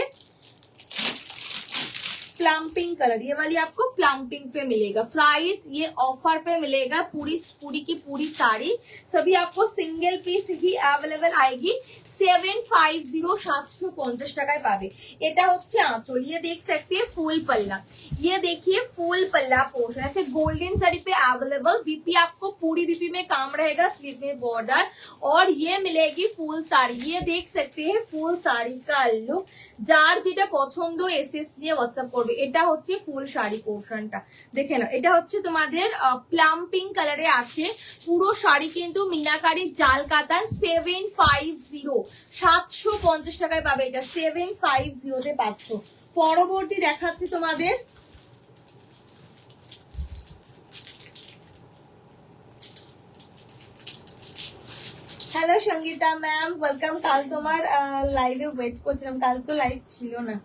[SPEAKER 1] प्लम पिंक कलर, ये वाली आपको प्लम पिंक पे मिलेगा। प्राइस ये ऑफर पे मिलेगा, पूरी पूरी की पूरी साड़ी सभी आपको सिंगल पीस ही अवेलेबल आएगी। 750 750 টাকায় পাবে। এটা হচ্ছে আঁচল, ये देख सकते हैं फुल पल्ला, ये देखिए फुल पल्ला पोर्शन ऐसे गोल्डन साड़ी पे अवेलेबल। बीपी आपको पूरी बीपी में काम रहेगा, स्लीव में बॉर्डर, और ये मिलेगी फुल साड़ी। ये देख सकते हैं फुल साड़ी का लुक। যার যেটা পছন্দ এসএস নিয়ে হোয়াটসঅ্যাপ করবে। এটা হচ্ছে ফুল শাড়ি পোর্শনটা দেখে নাও, এটা হচ্ছে তোমাদের প্লাম পিঙ্ক কালারে আছে। পুরো শাড়ি কিন্তু মিনাকারি জাল কাতান। 750 750 টাকায় পাবে এটা, 750 তে পাচ্ছ। পরবর্তী দেখাচ্ছি তোমাদের হ্যালো সঙ্গীতা ম্যাম, ওয়েলকাম। কাল তোমার লাইভে ওয়েট করছিলাম, কাল তো লাইভ ছিল না।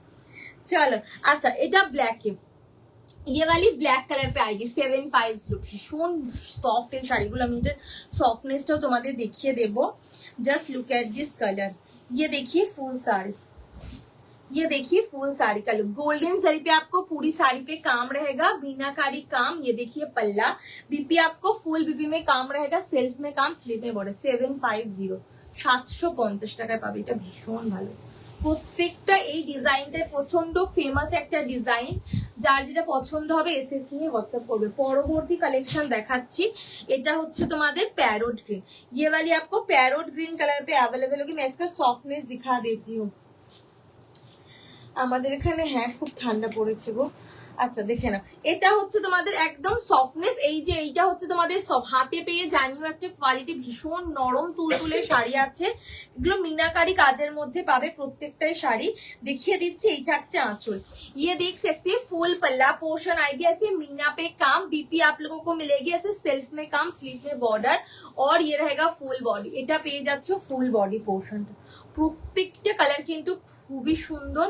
[SPEAKER 1] চলো আচ্ছা, এটা ব্ল্যাকে, ये वाली ब्लैक कलर पे आएगी 750। ভীষণ সফট এই শাড়িগুলো, আমি এটার সফটনেসটাও তোমাদের দেখিয়ে দেবো। Just look at this colour, ये देखिए फुल साड़ी, ये देखिए फुल साड़ी का लुक। गोल्डन साड़ी पे आपको पूरी साड़ी पे काम रहेगा, मीनाकारी काम। ये देखिए पल्ला, बीपी आपको फुल बीपी में काम रहेगा, सेल्फ में काम, स्लीव में बॉर्डर। 750 750 টাকায় পাবে এটা, ভীষণ ভালো। প্রত্যেকটা এই ডিজাইনটা প্রচন্ড ফেমাস একটা ডিজাইন, যার যেটা পছন্দ হবে এসএস নিয়ে হোয়াটসঅ্যাপ করবে। পরবর্তী কালেকশন দেখাচ্ছি, এটা হচ্ছে তোমাদের প্যারোট গ্রিন। ये वाली आपको पैरोट ग्रीन कलर पे अवेलेबल होगी। मैं इसका सॉफ्टनेस दिखा देती हूँ। আমাদের এখানে হ্যাঁ খুব ঠান্ডা পড়েছে গো। আচ্ছা দেখে না, এটা হচ্ছে তোমাদের একদম সফটনেস। এই যে এইটা হচ্ছে তোমাদের হাতে পেয়ে জানিও একটা কোয়ালিটি, ভীষণ নরম তুলতুলে শাড়ি আছে। এগুলো মিনাকারি কাজের মধ্যে পাবে প্রত্যেকটাই শাড়ি। দেখিয়ে দিচ্ছি, এই থাকছে আঁচল। ये देख सकते हैं फुल पल्ला पोर्शन आइडिया से मीना पे काम। बीपी आप लोगों को मिलेगी ऐसे सेल्फ में काम, स्लीव में बॉर्डर, और ये रहेगा फुल बॉडी। এটা পেয়ে যাচ্ছ ফুল বডি পোর্শনটা। প্রত্যেকটা কালার কিন্তু খুবই সুন্দর,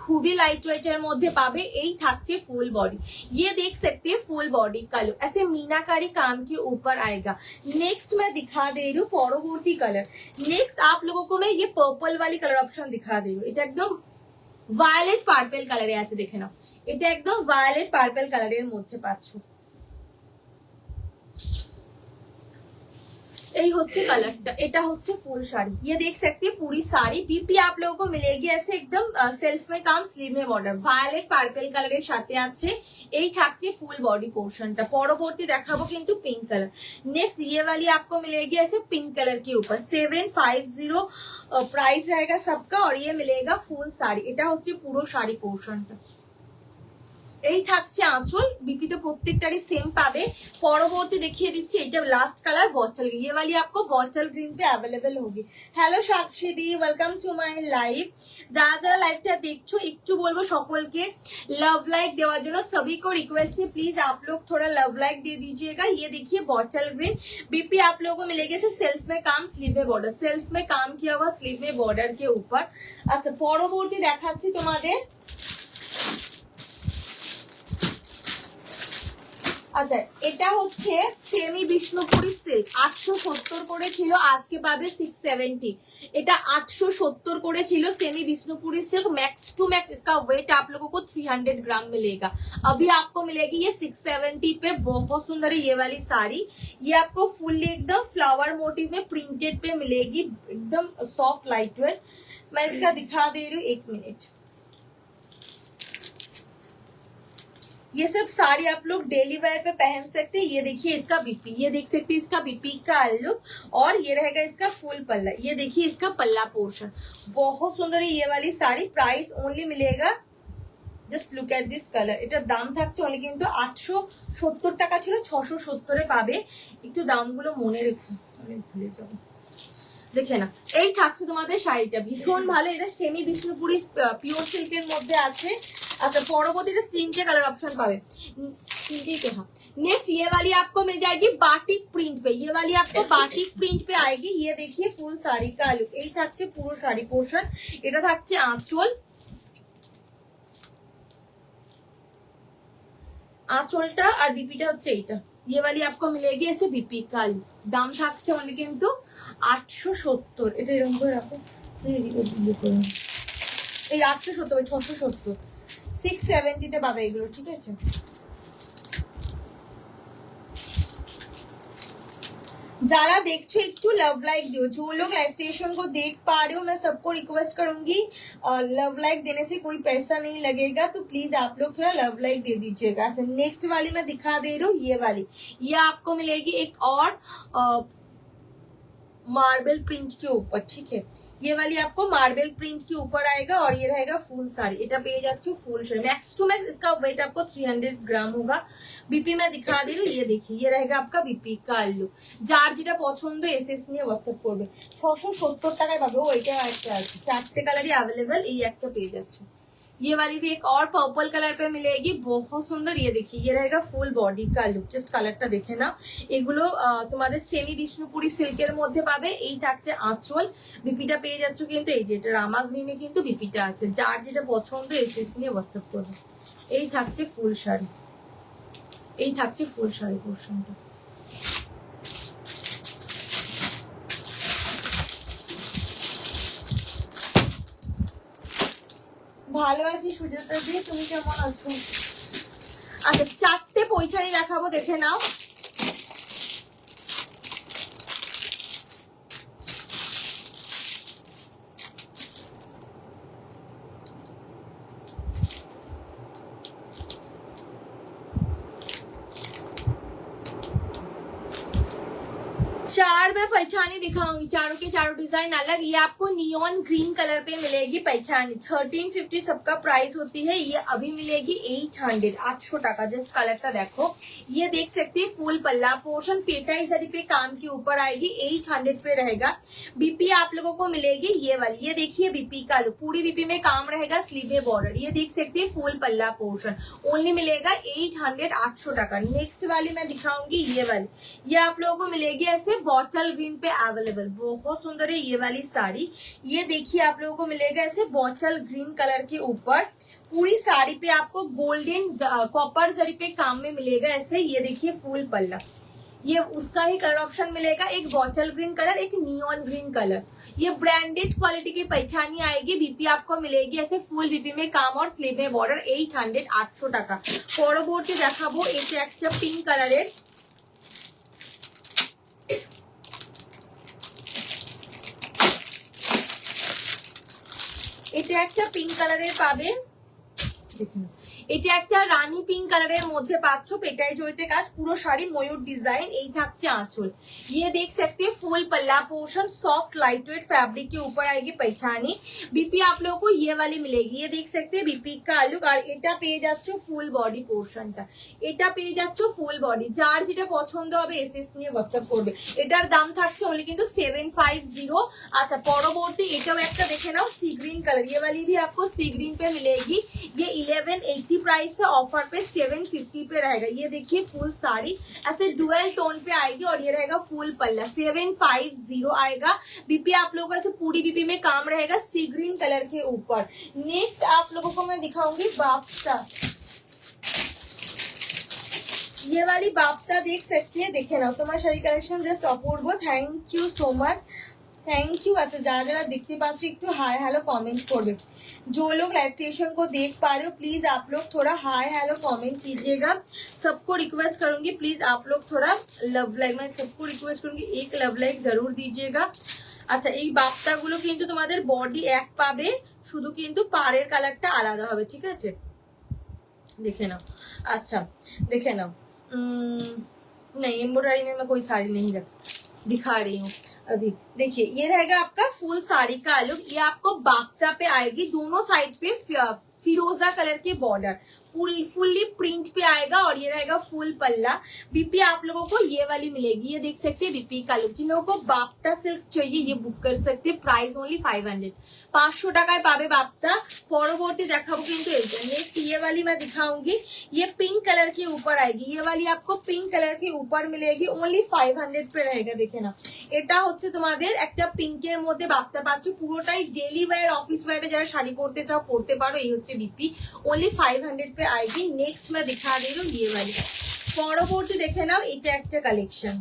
[SPEAKER 1] खूबी लाइट वेट এর মধ্যে পাবে। এই থাকছে फुल बॉडी, ये देख सकते हैं फुल बॉडी का लुक ऐसे मीनाकारी काम के ऊपर आएगा। नेक्स्ट मैं दिखा दे रही हूँ পরবর্তী कलर। नेक्स्ट आप लोगों को मैं ये पर्पल वाली कलर ऑप्शन दिखा दे रही हूँ। এটা একদম ভায়োলেট পার্পল কালারে আছে, দেখে নাও। এটা একদম ভায়োলেট পার্পল কালারের মধ্যে পাচ্ছ। यही होच्छे कलरটা, এটা হচ্ছে ফুল শাড়ি। ये देख सकते हैं पूरी साड़ी, बीपी आप लोगों को मिलेगी ऐसे एकदम सेल्फ में काम, स्लीव में बॉर्डर। ভায়োলেট পার্পল কালারের সাথে আছে। এই থাকছে ফুল বডি পোর্শনটা। পরবর্তী দেখাবো কিন্তু পিঙ্ক কালার। नेक्स्ट ये वाली आपको मिलेगी ऐसे पिंक कलर के ऊपर। 750 प्राइस रहेगा सबका, और ये मिलेगा फुल साड़ी। এটা হচ্ছে পুরো শাড়ি পোর্শনটা। এই থাকছে আঁচল, बीपी तो প্রত্যেকটারই সেম পাবে। পরবর্তী দেখিয়ে দিচ্ছি, এটা লাস্ট কালার বটল গ্রিন। ये वाली आपको बॉटल ग्रीन पे अवेलेबल होगी। হ্যালো সাক্ষী দি, ওয়েলকাম টু মাই লাইভ। যারা যারা লাইভটা দেখছো একটু বলবো সকলকে लव लाइक देওয়ার জন্য। सभी को रिक्वेस्ट है प्लीज आप लोग थोड़ा लव लाइक दे दीजिएगा। ये देखिए बॉटल ग्रीन, बीपी आप लोगों को मिलेगी से सेल्फ में काम, स्लीव में बॉर्डर। सेल्फ में काम किया हुआ, स्लीव में बॉर्डर के ऊपर। আচ্ছা পরবর্তী দেখাচ্ছি তোমাদের। আচ্ছা এটা হচ্ছে সেমি বিষ্ণুপুরি সিল্ক। 870 করে ছিল, আজকে পাবে 670। এটা 870 করে ছিল semi Bishnupuri silk. Max to max इसका वेट आप लोगों को 300 ग्राम मिलेगा। अभी आपको मिलेगी ये 670 पे। बहुत सुंदर है ये वाली साड़ी। ये आपको फुल्ली एकदम फ्लावर मोटिव में प्रिंटेड पे मिलेगी, एकदम सॉफ्ट लाइट वेट। मैं इसका दिखा दे रही हूँ, 1 मिनट। ये सब साड़ी आप लोग डेली वेयर पे पहन सकते हैं। ये देखिए इसका बीपी, ये देख सकते हैं इसका बीपी का लुक, और ये रहेगा इसका फुल पल्ला। ये देखिए इसका पल्ला पोर्शन, बहुत सुंदर है ये वाली साड़ी। प्राइस ओनली मिलेगा, just look at this colour. এটার দাম থাকছে অনলি কিন্তু 870 টাকা ছিল, 670 এ পাবে। একটু দামগুলো মনে রেখো, অনেক ভুলে যাবো। দেখে না, এই থাকছে তোমাদের শাড়িটা, ভীষণ ভালো। এটা সেমি বিষ্ণুপুরি পিওর সিল্কের মধ্যে আছে। अच्छा পরবর্তীতে 3টে কালার অপশন পাবে, 3टे के। हाँ नेक्स्ट ये वाली आपको मिल जाएगी बाटिक प्रिंट पे। ये वाली आपको बाटिक प्रिंट पे आएगी। ये देखिए फुल साड़ी का लुक। এই থাকছে পুরো শাড়ি পোর্শন। এটা থাকছে আঁচল, আঁচলটা আর বিপিটা হচ্ছে এইটা। ये वाली आपको मिलेगी ऐसे बीपी का लुक। দাম থাকছে অনলি কিন্তু 870। এটা এরকম করে রাখো, এই 870 670 670 পাবে এগুলো, ঠিক আছে। जारा देखो एक लव लाइक दो, जो लोग लाइव सेशन को देख पा रहे हो मैं सबको रिक्वेस्ट करूंगी लव लाइक देने से कोई पैसा नहीं लगेगा, तो प्लीज आप लोग थोड़ा लव लाइक दे दीजिएगा। अच्छा नेक्स्ट वाली मैं दिखा दे रही हूँ, ये वाली, ये आपको मिलेगी एक और मार्बल प्रिंट के ऊपर, ठीक है। ये वाली आपको मार्बल प्रिंट के ऊपर आएगा और ये रहेगा फुल साड़ी, এটা পেয়ে যাচ্ছে ফুল শাড়ি मैक्स टू मैक्स। इसका वेट आपको 300 ग्राम होगा। बीपी मैं दिखा दे रही हूँ, ये देखिए ये रहेगा आपका बीपी का आलू। যার যেটা পছন্দ এসএস নিয়ে হোয়াটসঅ্যাপ করবে। 670 টাকায় পাবে। ও এটা একটা আছে, চারটে কালারই अवेलेबल, এই একটা পেয়ে যাচ্ছে। ये वाली भी एक और पर्पल कलर पे मिलेगी, बहुत सुंदर। ये देखिए ये रहेगा फुल बॉडी का लुक, জাস্ট কালারটা দেখে নাও। এগুলো তোমাদের সেমি বিষ্ণুপুরি সিল্কের মধ্যে পাবে। এই থাকছে আঁচল, বিপিটা পেয়ে যাচ্ছ কিন্তু এই যে এটা রামা গ্রিনে কিন্তু বিপিটা আছে। যার যেটা পছন্দ এসএস নিয়ে হোয়াটসঅ্যাপ করবে। এই থাকছে ফুল শাড়ি, এই থাকছে ফুল শাড়ি পোরশনটা। ভালো আছি সুজাতা দি, তুমি কেমন আছো? আচ্ছা চারটে পৈঠানি দেখাবো, দেখে নাও। चार मैं पैठानी दिखाऊंगी, चारों के चारों डिजाइन अलग। ये आपको नियॉन ग्रीन कलर पे मिलेगी पैठानी, 1350 सबका प्राइस होती है। ये अभी मिलेगी 800, 800 টাকা। जस्ट कलर देखो, ये देख सकते हैं फुल पल्ला पोर्शन पेटाई जरी पे काम के ऊपर आएगी, 800 पे रहेगा। बीपी आप लोगों को मिलेगी ये वाली, ये देखिए बीपी का लुक, पूरी बीपी में काम रहेगा, स्लीव में बॉर्डर। ये देख सकते हैं फुल पल्ला पोर्शन, ओनली मिलेगा 800, 800 টাকা। नेक्स्ट वाली मैं दिखाऊंगी ये वाली, ये आप लोगों को मिलेगी ऐसे बॉटल ग्रीन पे अवेलेबल, बहुत सुंदर है ये वाली साड़ी। ये देखिए आप लोगों को मिलेगा ऐसे बॉटल ग्रीन कलर के ऊपर, पूरी साड़ी पे आपको गोल्डन कॉपर जरी पे काम में मिलेगा ऐसे। ये देखिए फुल पल्ला, ये उसका ही कलर ऑप्शन मिलेगा, एक बॉटल ग्रीन कलर, एक नियॉन ग्रीन कलर। ये ब्रांडेड क्वालिटी की पैठानी आएगी। बीपी आपको मिलेगी ऐसे फुल बीपी में काम और स्लीव में बॉर्डर, 800, 800 টাকা। পরবর্তী দেখাবো এটা একটা পিঙ্ক কালারের, এটা একটা পিঙ্ক কালারের পাবে, দেখুন এটা একটা রানী পিঙ্ক কালারের মধ্যে পাচ্ছ, পেটাই জড়িতে কাজ, পুরো শাড়ি ময়ূর ডিজাइन। এই থাকছে আঁচল, ये देख सकते हैं फुल पल्ला portion, soft light weight fabric के ऊपर आएगी पैठानी। बीपी आप लोगों को ये वाली मिलेगी, ये देख सकते हैं बीपी का लुक। আর এটা পেয়ে যাচ্ছ ফুল বডি পোর্শনটা, এটা পেয়ে যাচ্ছ ফুল বডি। যার যেটা পছন্দ হবে এসএস নিয়ে হোয়াটসঅ্যাপ করবে। এটার দাম থাকছে অনলি কিন্তু 750। আচ্ছা পরবর্তী এটাও একটা দেখে নাও, सी ग्रीन कलर, ये वाली भी आपको सी ग्रीन पे मिलेगी। ये 1180 प्राइस पे, ऑफर पे 750 पे रहेगा। ये देखिए फुल साड़ी ऐसे डुअल टोन पे आएगी और ये रहेगा फुल पल्ला, 750 आएगा। बीपी आप लोगों को ऐसे पूरी बीपी में काम रहेगा, सी ग्रीन कलर के ऊपर। नेक्स्ट आप लोगों को मैं दिखाऊंगी बाप्सा, ये वाली बाप्सा देख सकती है, देखे ना तुम्हारा sari collection just Apurva, thank you so much, thank you. अच्छा যারা যারা দেখতে পাচ্ছ একটু हाय हेलो कमेंट করবে। जो लोग लाइव सेशन को देख पा रहे हो प्लीज आप लोग थोड़ा हाय हेलो कमेंट कीजिएगा। सबको रिक्वेस्ट करूंगी प्लीज आप लोग थोड़ा लव लाइक, मैं सबको रिक्वेस्ट करूंगी एक लव लाइक जरूर दीजिएगा। আচ্ছা এই বাপ্তাগুলো কিন্তু তোমাদের বডি এক পাবে, শুধু কিন্তু পাড়ের কালারটা আলাদা হবে, ঠিক আছে দেখে নাও। আচ্ছা দেখে নাও, नहीं एम्ब्रॉयडरी में मैं कोई साड़ी नहीं दिखा रही हूँ अभी। देखिए ये रहेगा आपका फुल साड़ी का लुक, ये आपको बाफ्ता पे आएगी, दोनों साइड पे फिरोजा कलर के बॉर्डर, फुल्ली प्रिंट पे आएगा और ये रहेगा फुल पल्ला। बीपी आप लोगों को ये वाली मिलेगी, ये देख सकते हैं बीपी का लुक। जिन लोगों को बाप्ता सिल्क चाहिए ये बुक कर सकते हैं, प्राइस ओनली 500, 500 টাকায় পাবে বাপ্তা। পরবর্তী দেখাবো কিন্তু এইটা। नेक्स्ट ये वाली मैं दिखाऊंगी, ये पिंक कलर के ऊपर आएगी, ये वाली आपको पिंक कलर के ऊपर मिलेगी, ओनली 500 पे रहेगा। देखे ना এটা হচ্ছে তোমাদের একটা পিঙ্কের মধ্যে বাপ্তা পাচ্ছ, পুরোটাই ডেলি ওয়্যার অফিস ওয়্যারে যারা শাড়ি পরতে চাও পরতে পারো। এই হচ্ছে बीपी, ओनली 500 पे आएगी। नेक्स्ट मैं दिखा दे रही हूँ ये वाली, পরবর্তী দেখে নাও এটা একটা কালেকশন।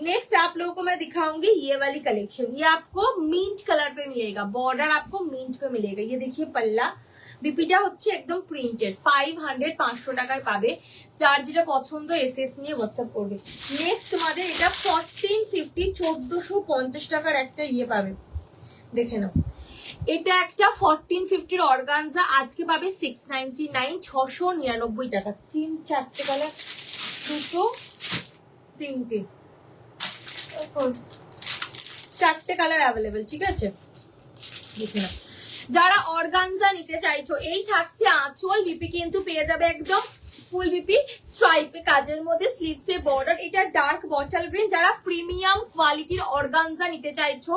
[SPEAKER 1] नेक्स्ट आप लोगों को मैं दिखाऊंगी ये वाली कलेक्शन। ये आपको मिंट कलर पे मिलेगा, बॉर्डर आपको मिंट पे मिलेगा। ये देखिए पल्ला, বিপিটা হচ্ছে একদম প্রিন্টেড। 500 500 টাকায় পাবে। যার যেটা পছন্দ এসএস নিয়ে হোয়াটসঅ্যাপ করবে। নেক্সট তোমাদের এটা 1450 1450 টাকার একটা ইয়ে পাবে, দেখে নাও। এটা একটা 1450 অর্গানজা, আজকে পাবে 699 699 টাকা। 3-4টে কালার, দুটো, তিনটে, 4টে কালার অ্যাভেলেবেল, ঠিক আছে? দেখে নাও। যারা অর্গানজা নিতে চাইছো, এই থাকছে আঁচল, বিপি কিন্তু পেয়ে যাবে একদম ফুল বিপি স্ট্রাইপে কাজের মধ্যে, স্লিভসে বর্ডার। এটা ডার্ক বটল গ্রিন। যারা প্রিমিয়াম কোয়ালিটির অর্গানজা নিতে চাইছো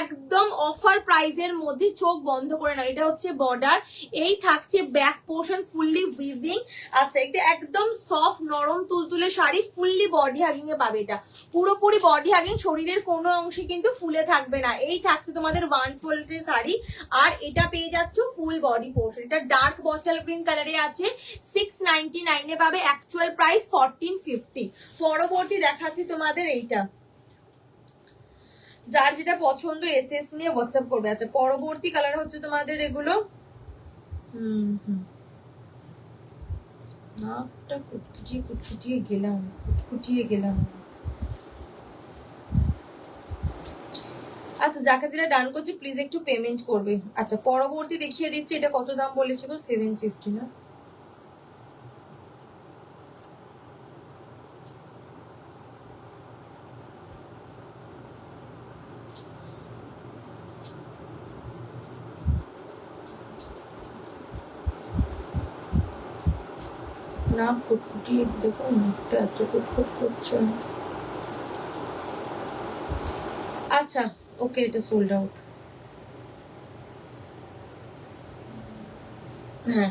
[SPEAKER 1] একদম অফার প্রাইসের মধ্যে, চোখ বন্ধ করে নাও। এটা হচ্ছে বর্ডার, এই থাকছে ব্যাক পোর্শন ফুললি উইভিং। আচ্ছা, এটা একদম সফট নরম তুলতুলে শাড়ি, ফুললি বডি হাগিং এ পাবে। এটা পুরোপুরি বডি হাগিং, শরীরের কোনো অংশে কিন্তু ফুলে থাকবে না। এই থাকছে তোমাদের 1 ফোল্ডের শাড়ি, আর এটা পেয়ে যাচ্ছ ফুল বডি পোর্শন। এটা ডার্ক বটল গ্রিন কালারে আছে, 699 এ পাবে। Actual price 1450। পরবর্তী দেখাচ্ছি তোমাদের এইটা, যার যেটা পছন্দ এসএস নিয়ে হোয়াটসঅ্যাপ করবে। আচ্ছা, পরবর্তী কালার হচ্ছে তোমাদের এগুলো। নাকটা কুটকুটিয়ে গেলাম। আচ্ছা, যাকে যেটা ডান করছে প্লিজ একটু পেমেন্ট করবে। আচ্ছা, পরবর্তী দেখিয়ে দিচ্ছি। এটা কত দাম বলেছিল? 750 না? নাক কুটকুটিয়ে দেখো, নাকটা এত কুটকুট করছে। আচ্ছা, ওকে, এটা সোল্ড আউট। হ্যাঁ,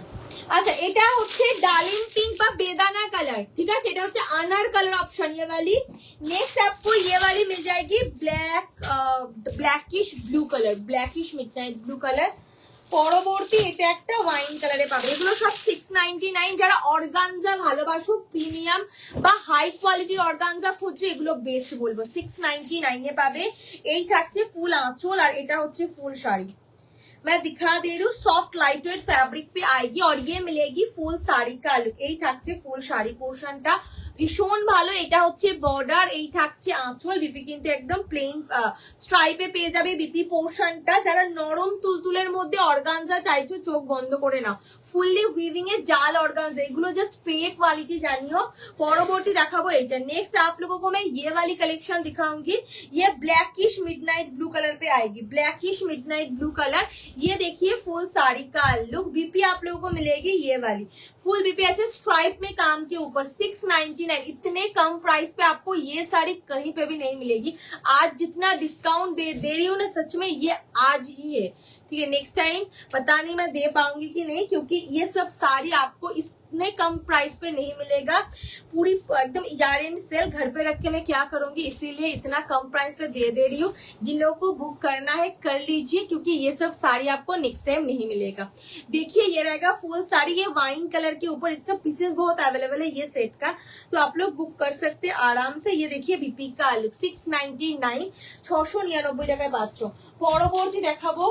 [SPEAKER 1] আচ্ছা, এটা হচ্ছে ডালিম পিঙ্ক বা बेदाना कलर, ठीक है? এটা হচ্ছে अनर कलर ऑप्शन ये वाली। नेक्स्ट आपको ये वाली मिल जाएगी blackish blue colour, blackish midnight blue colour. পরবর্তী এটা একটা ওয়াইন কালারে পাবে। এগুলো সব 699। যারা অর্গানজা ভালোবাসো, প্রিমিয়াম বা হাই কোয়ালিটির অর্গানজা খুঁজছো, এগুলো বেস্ট বলবো। 699 এ পাবে। এই থাকছে ফুল আঁচল, আর এটা হচ্ছে ফুল শাড়ি। मैं दिखा दे रही हूँ, सॉफ्ट लाइट वेट फैब्रिक पे आएगी, और ये मिलेगी ফুল শাড়ি का लुक। এই থাকছে ফুল শাড়ি পোর্শনটা, ভীষণ ভালো। এটা হচ্ছে বর্ডার, এই থাকছে আঁচল। বিপি কিন্তু একদম প্লেন স্ট্রাইপে পেয়ে যাবে বিপি পোর্শনটা। যারা নরম তুলতুলের মধ্যে অর্গানজা চাইছো, চোখ বন্ধ করে নাও। ফুললি উইভিং এর জাল অর্গানজা, এগুলো জাস্ট पे क्वालिटी জানিও। পরবর্তী দেখাবো এইটা। नेक्स्ट आप लोगों को मैं ये वाली कलेक्शन दिखाऊंगी। ये ब्लैकिश मिडनाइट ब्लू कलर पे आएगी, ब्लैकिश मिडनाइट ब्लू कलर। ये देखिए फुल साड़ी का लुक। बीपी आप लोगों को मिलेगी ये वाली फुल बीपी ऐसे स्ट्राइप में काम के ऊपर। 699, इतने कम प्राइस पे आपको ये साड़ी कहीं पे भी नहीं मिलेगी। आज जितना डिस्काउंट दे रही हूँ ना, सच में ये आज ही है, ठीक है? नेक्स्ट टाइम पता नहीं मैं दे पाऊंगी कि नहीं, क्योंकि ये सब साड़ी आपको इतने कम प्राइस पे नहीं मिलेगा। पूरी एकदम ईयर एंड सेल, घर पे रख के मैं क्या करूंगी, इसीलिए इतना कम प्राइस पे दे रही हूँ। जिन लोगों को बुक करना है कर लीजिए, क्योंकि ये सब साड़ी आपको नेक्स्ट टाइम नहीं मिलेगा। देखिए, ये रहेगा फुल साड़ी, ये वाइन कलर के ऊपर। इसका पीसेस बहुत अवेलेबल है ये सेट का, तो आप लोग बुक कर सकते हैं आराम से। ये देखिए बीपी का लुक, 699 699 টাকায় পাচ্ছ। পরবর্তী দেখাবো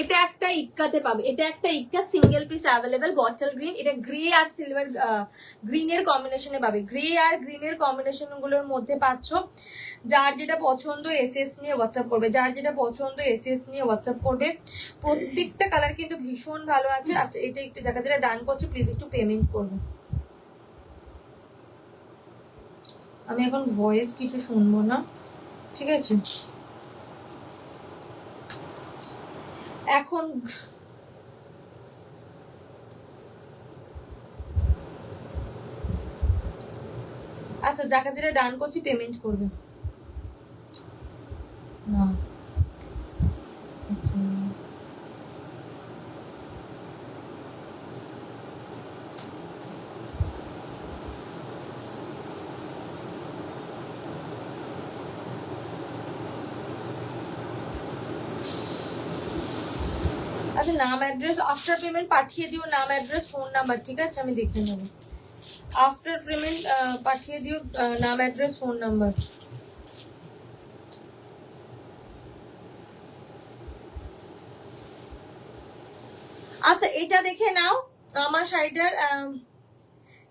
[SPEAKER 1] এটা একটা ইক্কাতে পাবে। এটা একটা ikat single piece available, bottle green. এটা গ্রে আর সিলভার গ্রিনের কম্বিনেশনে পাবে। গ্রে আর গ্রিনের কম্বিনেশন গুলোর মধ্যে পাচ্ছ। যার যেটা পছন্দ এসএস নিয়ে হোয়াটসঅ্যাপ করবে, যার যেটা পছন্দ এসএস নিয়ে হোয়াটসঅ্যাপ করবে। প্রত্যেকটা কালার কিন্তু ভীষণ ভালো আছে। আচ্ছা, এটা একটু যারা যারা ডান করছে প্লিজ একটু পেমেন্ট করবে। আমি এখন ভয়েস কিছু শুনবো না, ঠিক আছে? এখন আচ্ছা, যাকে যেটা ডান করছি পেমেন্ট করবে না। আচ্ছা নাম অ্যাড্রেস আফটার পেমেন্ট পাঠিয়ে দিও, নাম অ্যাড্রেস ফোন নাম্বার, ঠিক আছে আমি দেখে নেব। আফটার পেমেন্ট পাঠিয়ে দিও নাম অ্যাড্রেস ফোন নাম্বার। আচ্ছা এটা দেখে নাও আমার শাড়িটার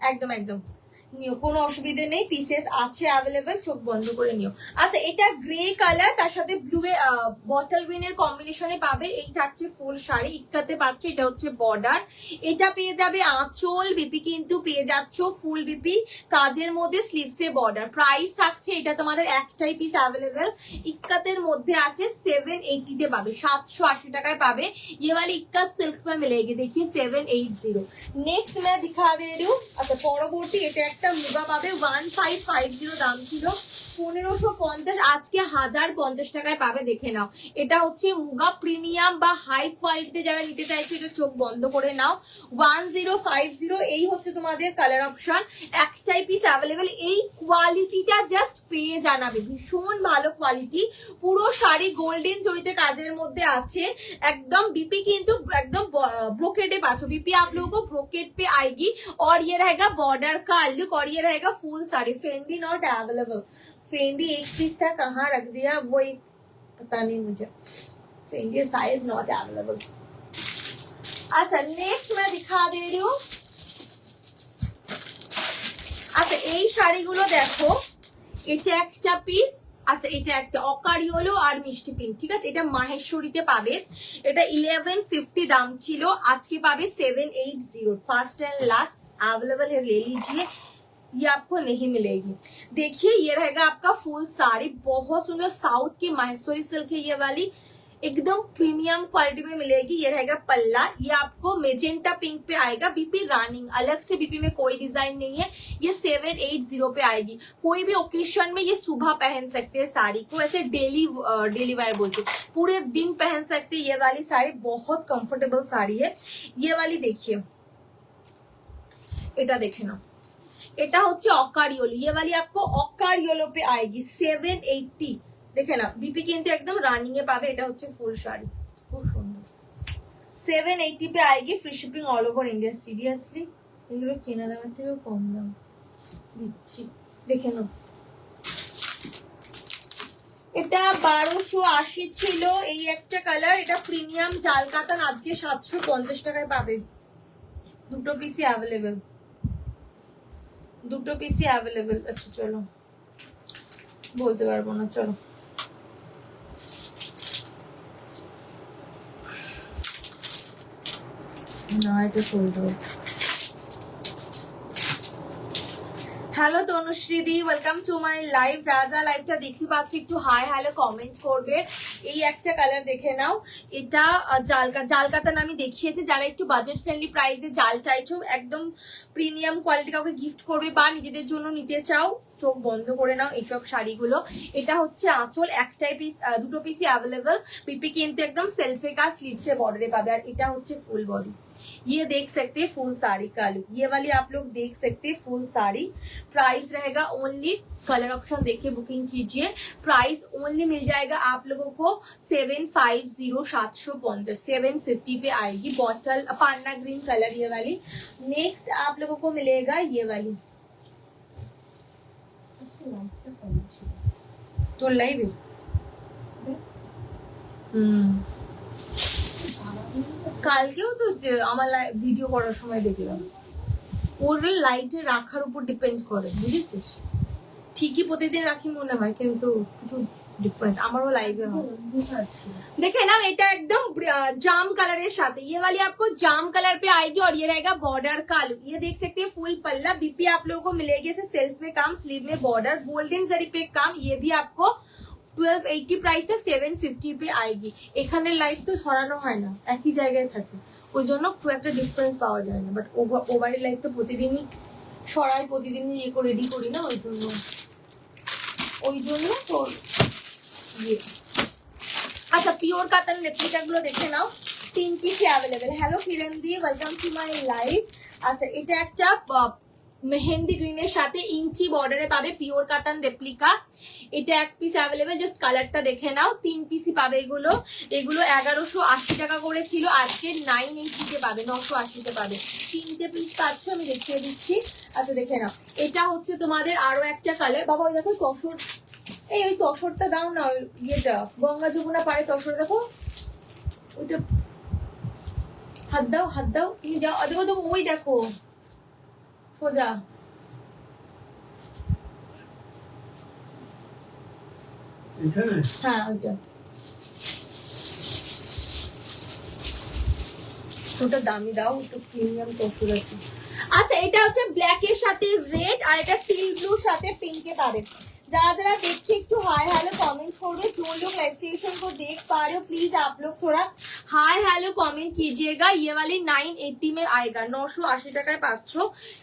[SPEAKER 1] একদম একদম নিও, কোনো অসুবিধে নেই, পিসেস আছে অ্যাভেলেবেল, চোখ বন্ধ করে নিও। আচ্ছা এটা গ্রে কালার, তার সাথে ব্লু বটল গ্রিন এর কম্বিনেশনে পাবে। এই থাকছে ফুল শাড়ি, ইক্কাতে পাচ্ছ, এটা হচ্ছে বর্ডার, এটা পেয়ে যাবে আঁচল, বিপি কিন্তু পেয়ে যাচ্ছ ফুল বিপি কাজের মধ্যে স্লিভসে বর্ডার। প্রাইস থাকছে এটা তোমাদের একটাই পিস অ্যাভেলেবেল, ইক্কাতের মধ্যে আছে 780 তে পাবে, 780 টাকায় পাবে। ये वाली इक्कत सिल्क में मिलेगी, देखिए 780। नेक्स्ट मैं दिखा दे रही हूँ। अच्छा পরবর্তী এটা একটা মুগা পাবে, 1550 দাম ছিল, 1550, আজকে 1050 টাকায় পাবে, দেখে নাও। এটা হচ্ছে মুগা প্রিমিয়াম বা হাই কোয়ালিটিতে যারা নিতে চাইছো এটা চোখ বন্ধ করে নাও। 1050, এই হচ্ছে তোমাদের কালার অপশন, একটাই পিস অ্যাভেলেবেল। এই কোয়ালিটিটা জাস্ট পেয়ে জানাবে, ভীষণ ভালো কোয়ালিটি, পুরো শাড়ি গোল্ডেন জড়িতে কাজের মধ্যে আছে, एकदम बीपी কিন্তু एकदम ब्रोकेड पाचो, बीपी आप लोगों को ब्रोकेड पे आएगी और ये रहेगा बॉर्डर का लुक और ये रहेगा full sari. Fendi not available, Fendi एक पीस था, कहाँ रख दिया वो पता नहीं मुझे, फेंडी साइज नॉट अवेलेबल। अच्छा नेक्स्ट मैं दिखा दे रही हूँ। अच्छा এই শাড়িগুলো দেখো, এটা একটা পিস, আচ্ছা এটা একটা অকারি হলো আর মিষ্টি পিঙ্ক, ঠিক আছে, এটা মাহেশ্বরীতে পাবে, এটা 1150 দাম ছিল, আজকে পাবে 780, ফার্স্ট एंड लास्ट अवेलेबल है, ले लीजिए, ये आपको नहीं मिलेगी। देखिए ये रहेगा आपका फुल साड़ी, बहुत सुंदर साउथ की माहेश्वरी सिल्क है ये वाली, एकदम प्रीमियम क्वालिटी में मिलेगी। ये रहेगा पल्ला, ये आपको मेजेंटा पिंक पे आएगा, बीपी रनिंग, अलग से बीपी में कोई डिजाइन नहीं है, ये 780 पे आएगी। कोई भी ओकेशन में ये सुबह पहन सकते हैं साड़ी को, ऐसे डेली वायर बोलते पूरे दिन पहन सकते हैं। ये वाली साड़ी बहुत कंफर्टेबल साड़ी है, ये वाली देखिए, এটা দেখে নাও, এটা হচ্ছে অকারিওলো, ये वाली आपको অকারিওলো पे आएगी 780, দেখে না বিপি কিন্তু একদম রানিং এ পাবে, এটা হচ্ছে ফুল শাড়ি, খুব সুন্দর, 780 पे आएगी, free shipping all over India. Seriously এগুলো কেনা দামের থেকেও কম দাম দিচ্ছি, দেখে নাও। এটা 1280 ছিল, এই একটা কালার, এটা প্রিমিয়াম জাল কাতান, আজকে 750 টাকায় পাবে, দুটো পিসি অ্যাভেলেবেল, দুটো পিসি অ্যাভেলেবেল। আচ্ছা চলো বলতে পারবো না, চলো না এটা sold out. Hello Tanushree the, welcome to my live. যারা যারা লাইভটা দেখতে পাচ্ছি একটু হাই হ্যালো কমেন্ট করবে। এই একটা কালার দেখে নাও, এটা জাল কাতান আমি দেখিয়েছি, যারা একটু বাজেট ফ্রেন্ডলি প্রাইসে জাল চাইছো, একদম প্রিমিয়াম কোয়ালিটি, কাউকে গিফট করবে বা নিজেদের জন্য নিতে চাও, চোখ বন্ধ করে নাও এইসব শাড়িগুলো। এটা হচ্ছে আঁচল, একটাই পিস, দুটো পিসই অ্যাভেলেবল, পিপি কিন্তু একদম সেলফে का स्लीव्स से बॉर्डर पाবে, আর এটা হচ্ছে ফুল বডি। ये देख सकते हैं फुल साड़ी का लुक, ये वाली आप लोग देख सकते हैं फुल साड़ी। प्राइस रहेगा ओनली, कलर ऑप्शन देखिए बुकिंग कीजिए, प्राइस ओनली मिल जाएगा आप लोगों को 750, 750, 750 पे आएगी। बॉटल पान्ना ग्रीन कलर ये वाली। नेक्स्ट आप लोगों को मिलेगा ये वाली, तो लाइव কালকেও তো আমার ভিডিও করার সময় দেখলাম, ওর লাইটে রাখার উপর ডিপেন্ড করে, বুঝেছিস, ঠিকই প্রতিদিন রাখি মনে হয়, কিন্তু কিছু डिफरेंस আমারও লাইভে হয়। देखे ना, এটা একদম जाम कलर साथ, ये वाली आपको जाम कलर पे आएगी और ये रहेगा बॉर्डर का लुक। ये देख सकते हैं फुल पल्ला, बीपी आप लोगों को मिलेगी ऐसे सेल्फ में काम, स्लीव में बॉर्डर, गोल्डन जरी पे काम। ये भी आपको 1280 प्राइस है, 750 पे आएगी। এখানে লাইট তো সরানো হয় না, একই জায়গায় থাকে, ওই জন্য খুব একটা ডিফারেন্স পাওয়া যায় না, বাট ওভারি লাইট তো প্রতিদিনই সরাই, প্রতিদিনই ইয়ে করে রেডি করি না, ওই জন্য তো ये। अच्छा পিওর কাতান রেপ্লিকা গুলো দেখে নাও, 3 পিসই अवेलेबल। হ্যালো কিরণ দি, ওয়েলকাম টু মাই লাইভ। আচ্ছা এটা একটা মেহেন্দি গ্রিনের সাথে ইঞ্চি বর্ডারে পাবে পিওর কাতান রেপ্লিকা। এটা এক পিস অ্যাভেলেবেল, জাস্ট কালারটা দেখে নাও। 3 পিসই পাবে এগুলো। এগুলো 1180 টাকা করে ছিল, আজকে 980 পাবে, 980 পাবে। 3টে পিস পাচ্ছ, আমি দেখিয়ে দিচ্ছি। আচ্ছা দেখে নাও, এটা হচ্ছে তোমাদের আরো একটা কালার। বাবা ওই দেখো তসর, এই ওই তসরটা দাও না, ইয়েটা গঙ্গা যমুনা পারে তসর, দেখো ওইটা, হাত দাও হাত দাও, তুমি যাও, দেখো দেখো ওই দেখো সোজা, হ্যাঁ ওইটা। ওটা দামি দাও, একটু প্রিমিয়াম তসর আছে। আচ্ছা এটা হচ্ছে ব্ল্যাক এর সাথে রেড, আর এটা টিল ব্লুর সাথে পিঙ্কে পাবে। जरा जरा देखिए एक हाय हेलो कमेंट छोड़िए, जो लोग लाइव सेशन को देख पा रहे हो प्लीज आप लोग थोड़ा हाय हेलो कमेंट कीजिएगा। ये वाली 980 में आएगा, 980 টাকায় পাচ্ছ।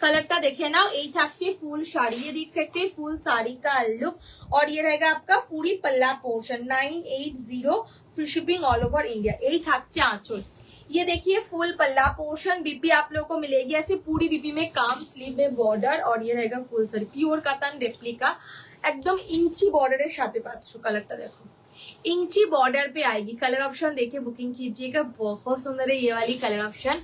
[SPEAKER 1] কালারটা দেখে নাও, এই থাকছে ফুল শাড়ি, ये देख सकते हैं फुल साड़ी का लुक, और ये रहेगा आपका पूरी पल्ला portion 980 free shipping all over India. এই থাকছে আঁচল, ये देखिए फुल पल्ला पोर्शन, बीपी आप लोगों को मिलेगी ऐसे पूरी बीपी में काम, स्लीव में बॉर्डर, और ये रहेगा फुल साड़ी प्योर कतन रेप्लिका, एकदम इंची बॉर्डर के साथ पाচ্ছ। कलरটা देखो इंची बॉर्डर पे आएगी, कलर ऑप्शन देखे बुकिंग कीजिएगा, बहुत सुंदर है ये वाली कलर ऑप्शन।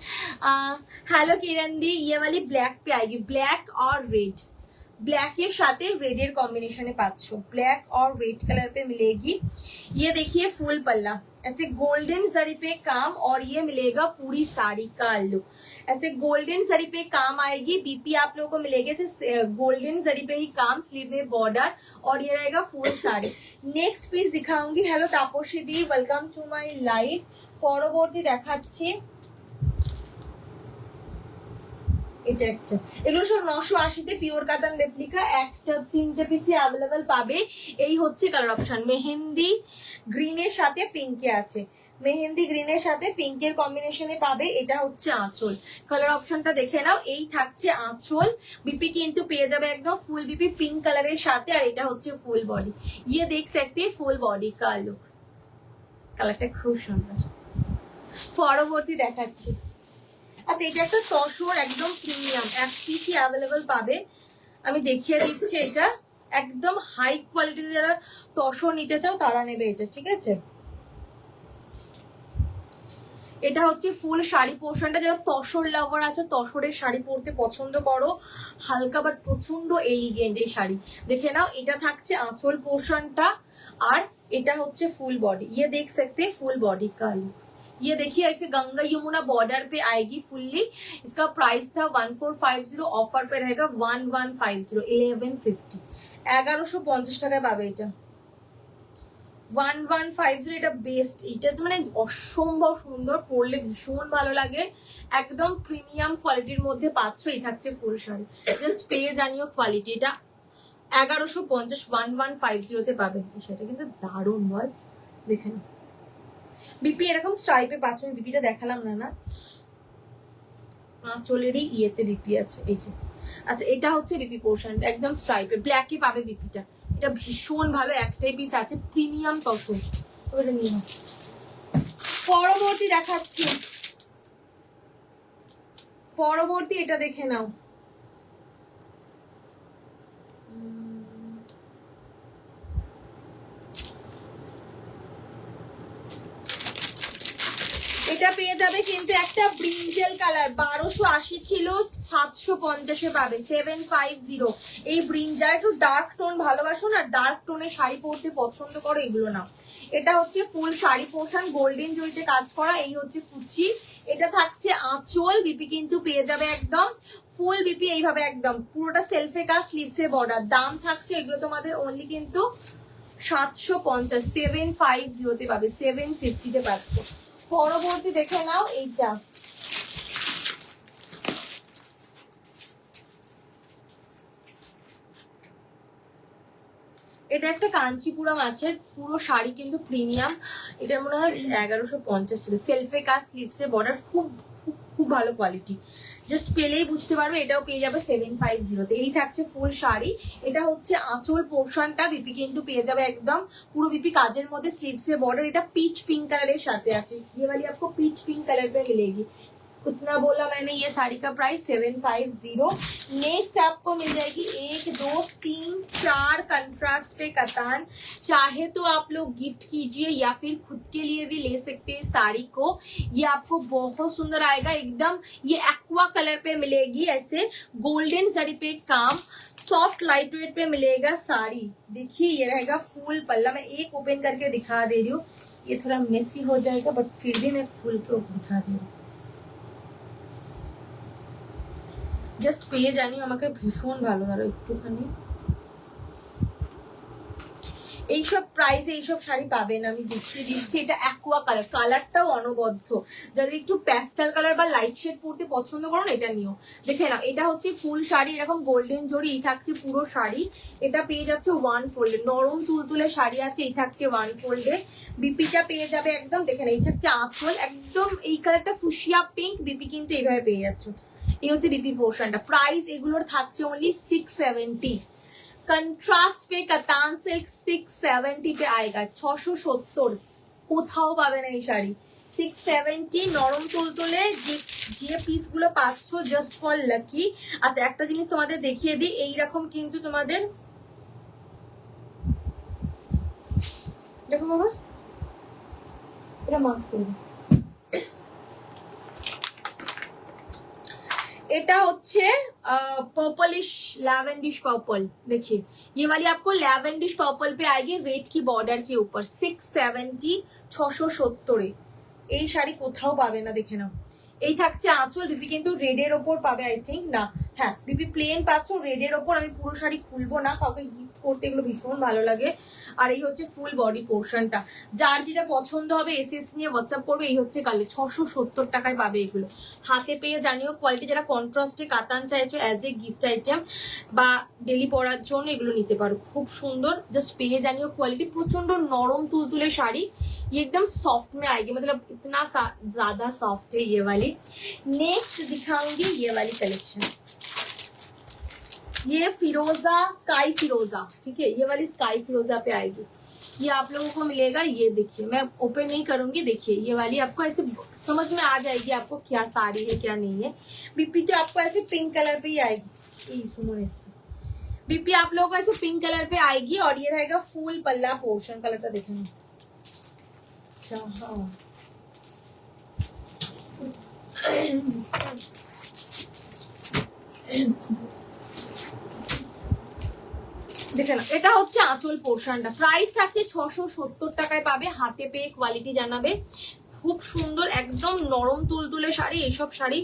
[SPEAKER 1] हेलो किरण दी, ये वाली ब्लैक पे आएगी, ब्लैक और रेड, ब्लैक के साथ रेड एर कॉम्बिनेशन पाচ্ছ, ब्लैक और रेड कलर पे मिलेगी। ये देखिए फुल पल्ला ऐसे गोल्डन जरी पे काम, और ये मिलेगा पूरी साड़ी का लुक, ऐसे गोल्डन जरी पे काम आएगी। बीपी आप लोगों को मिलेगी ऐसे गोल्डन जरी पे ही काम, स्लीव में बॉर्डर, और ये रहेगा फुल साड़ी। नेक्स्ट पीस दिखाऊंगी। हेलो तापसी दी, वेलकम टू माय लाइफ। পরবর্তী দেখাচ্ছি এটা একটা, এগুলো সব 980 তে পিওর কাতান রেপ্লিকা, একটা 3টে পিসি अवेलेबल পাবে। এই হচ্ছে কালার অপশন, মেহেন্দি গ্রিনের সাথে পিঙ্কে আছে, মেহেন্দি গ্রিনের সাথে পিঙ্কের কম্বিনেশনে পাবে। এটা হচ্ছে আঁচল, কালার অপশনটা দেখে নাও, এই থাকছে আঁচল। বিপি কিন্তু পেয়ে যাবে একদম ফুল বিপি পিঙ্ক কালারের সাথে, আর এটা হচ্ছে ফুল বডি, ये देख सकते हैं ফুল বডি का লুক, কালারটা খুব সুন্দর। পরবর্তী দেখাচ্ছি। আচ্ছা এটা একটা তসর একদম প্রিমিয়াম, এক পিসি অ্যাভেলেবল পাবে, আমি দেখিয়ে দিচ্ছি। এটা একদম হাই কোয়ালিটিতে যারা তসর নিতে চাও তারা নেবে এটা, ঠিক আছে। এটা হচ্ছে ফুল শাড়ি পোর্শনটা, যারা তসর লাভার আছে, তসরের শাড়ি পরতে পছন্দ করো, হালকা বাট প্রচন্ড এলিগেন্ট এই শাড়ি, দেখে নাও। এটা থাকছে আঁচল পোর্শনটা, আর এটা হচ্ছে ফুল বডি, ये देख सकते हैं फुल बॉडी का लुक। ये देखिए ऐसे गंगा यमुना बॉर्डर पे आएगी फुल्ली। इसका प्राइस था 1450, ऑफर पे रहेगा 1150, 1150, 1150 টাকায় পাবে এটা, 1150। এটা বেস্ট, এটা তো মানে অসম্ভব সুন্দর, পরলে ভীষণ ভালো লাগে, একদম প্রিমিয়াম কোয়ালিটির মধ্যে পাচ্ছ। এই থাকছে ফুল শাড়ি, জাস্ট পেয়ে জানিও কোয়ালিটি। এটা 1150, 1150 তে পাবে। সেটা কিন্তু দারুণ বল, দেখে না বিপি এরকম স্ট্রাইপে পাচ্ছ, বিপিটা দেখালাম না না, আঁচলেরই ইয়েতে বিপি আছে এই যে। আচ্ছা এটা হচ্ছে বিপি পোর্শন, একদম স্ট্রাইপে ব্ল্যাকে পাবে বিপিটা, এটা ভীষণ ভালো, একটাই পিস আছে, প্রিমিয়াম তসর। ওটা নিয়ে নাও। পরবর্তী দেখাচ্ছি, পরবর্তী এটা দেখে নাও। এটা পেয়ে যাবে কিন্তু একটা ব্রিঞ্জেল কালার, 1280 ছিল, 750 পাবে, 750। এই ব্রিঞ্জাল, একটু ডার্ক টোন ভালোবাসো না, ডার্ক টোনের শাড়ি পরতে পছন্দ করো, এগুলো নাও। এটা হচ্ছে ফুল শাড়ি পোর্শন, গোল্ডেন জরিতে কাজ করা, এই হচ্ছে কুচি। এটা থাকছে আঁচল, বিপি কিন্তু পেয়ে যাবে একদম ফুল বিপি এইভাবে, একদম পুরোটা সেলফে কাজ, স্লিভসে বর্ডার। দাম থাকছে এগুলো তোমাদের অনলি কিন্তু 750, 750 তে পাবে, 750 তে পাচ্ছ। পরবর্তী দেখে নাও এইটা, এটা একটা কাঞ্চিপুরম আছে, পুরো শাড়ি কিন্তু প্রিমিয়াম, এটার মনে হয় 1150 ছিল, সেলফে কাজ, স্লিভসে বর্ডার, খুব খুব খুব ভালো কোয়ালিটি, জাস্ট পেলেই বুঝতে পারবে। এটাও পেয়ে যাবে 750 তে। এই থাকছে ফুল শাড়ি, এটা হচ্ছে আঁচল পোর্শনটা, বিপি কিন্তু পেয়ে যাবে একদম পুরো বিপি কাজের মধ্যে, স্লিভসে বর্ডার। এটা পিচ পিঙ্ক কালারের সাথে আছে, ये वाली आपको पीच पिंक कलर पे मिलेगी, उतना बोला मैंने। ये साड़ी का प्राइस 750। नेक्स्ट आपको मिल जाएगी 1 2 3 4 कंट्रास्ट पे कतान। चाहे तो आप लोग गिफ्ट कीजिए या फिर खुद के लिए भी ले सकते हैं साड़ी को। ये आपको बहुत सुंदर आएगा एकदम। ये एक्वा कलर पे मिलेगी, ऐसे गोल्डन जरी पे काम, सॉफ्ट लाइट वेट पे मिलेगा साड़ी। देखिए ये रहेगा फुल पल्ला। मैं एक ओपन करके दिखा दे रही हूँ, ये थोड़ा मेसी हो जाएगा बट फिर भी मैं खुल के दिखा रही हूँ। জাস্ট পেয়ে জানি আমাকে ভীষণ ভালো ধরো একটুখানি। এইসব প্রাইসে এইসব শাড়ি পাবেন, আমি দেখিয়ে দিচ্ছি। এটা অ্যাকোয়া কালার, কালারটাও অনবদ্য। যাদের একটু প্যাস্টেল কালার বা লাইট শেড পরতে পছন্দ করুন এটা নিও। দেখে নাও, এটা হচ্ছে ফুল শাড়ি, এরকম গোল্ডেন জড়ি এই থাকছে পুরো শাড়ি। এটা পেয়ে যাচ্ছে ওয়ান ফোল্ডে, নরম তুলতুলে শাড়ি আছে, এই থাকছে ওয়ান ফোল্ডে। বিপিটা পেয়ে যাবে একদম, দেখেন এই থাকছে আঁচল, একদম এই কালারটা ফুশিয়া পিঙ্ক, বিপি কিন্তু এইভাবে পেয়ে যাচ্ছে। এই হচ্ছে বিপি পোর্শনটা। প্রাইস এগুলোর থাকছে অনলি 670। कंट्रास्ट पे कतान सिल्क 670 पे आएगा। 670 কোথাও পাবে না এই শাড়ি। 670 নরম তুলতুলে যে পিস গুলো পাচ্ছ জাস্ট ফর লাকি। আচ্ছা একটা জিনিস তোমাদের দেখিয়ে দিই, এইরকম কিন্তু তোমাদের দেখো বাবা, এটা মার্ক করবো। এটা হচ্ছে पर्पलिश लैवेंडिश पर्पल। देखिए ये वाली आपको लैवेंडिश पर्पल पे आएगी रेड की बॉर्डर के ऊपर। 670 670 এই শাড়ি কোথাও পাবে না, দেখে নাও। এই থাকছে আঁচল, বিপি কিন্তু রেডের ওপর পাবে আই থিঙ্ক, না হ্যাঁ বিপি প্লেন পাচ্ছ রেডের ওপর। আমি পুরো শাড়ি খুলবো না, কাউকে গিফট করতে এগুলো ভীষণ ভালো লাগে। আর এই হচ্ছে ফুল বডি পোর্শনটা। যার যেটা পছন্দ হবে এসএস নিয়ে হোয়াটসঅ্যাপ করবে। এই হচ্ছে কালে 670 টাকায় পাবে এগুলো। হাতে পেয়ে জানিও কোয়ালিটি। যারা কন্ট্রাস্টে কাতান চাইছো অ্যাজ এ গিফট আইটেম বা ডেলি পরার জন্য এগুলো নিতে পারো, খুব সুন্দর। জাস্ট পেয়ে জানিও কোয়ালিটি। প্রচন্ড নরম তুলতুলে শাড়ি, ये एकदम सॉफ्ट में आएगी, मतलब इतना ज्यादा सॉफ्ट है ये वाली। नेक्स्ट दिखाऊंगी ये वाली कलेक्शन, ये फिरोजा स्काई फिरोजा, ठीक है। ये वाली स्काई फिरोजा पे आएगी। ये आप लोगों को मिलेगा, ये देखिए मैं ओपन नहीं करूंगी। देखिए ये वाली आपको ऐसे समझ में आ जाएगी आपको क्या साड़ी है क्या नहीं है। बीपी तो आपको ऐसे पिंक कलर पे ही आएगी। सुनो, बीपी आप लोगों को ऐसे पिंक कलर पे आएगी और ये रहेगा फुल पल्ला पोर्शन। कलर का देखना, हाँ দেখে না, এটা হচ্ছে আঁচল পোর্শনটা। প্রাইস থাকছে 670 টাকায় পাবে। হাতে পেয়ে কোয়ালিটি জানাবে, খুব সুন্দর একদম নরম তুলতুলে শাড়ি। এইসব শাড়ি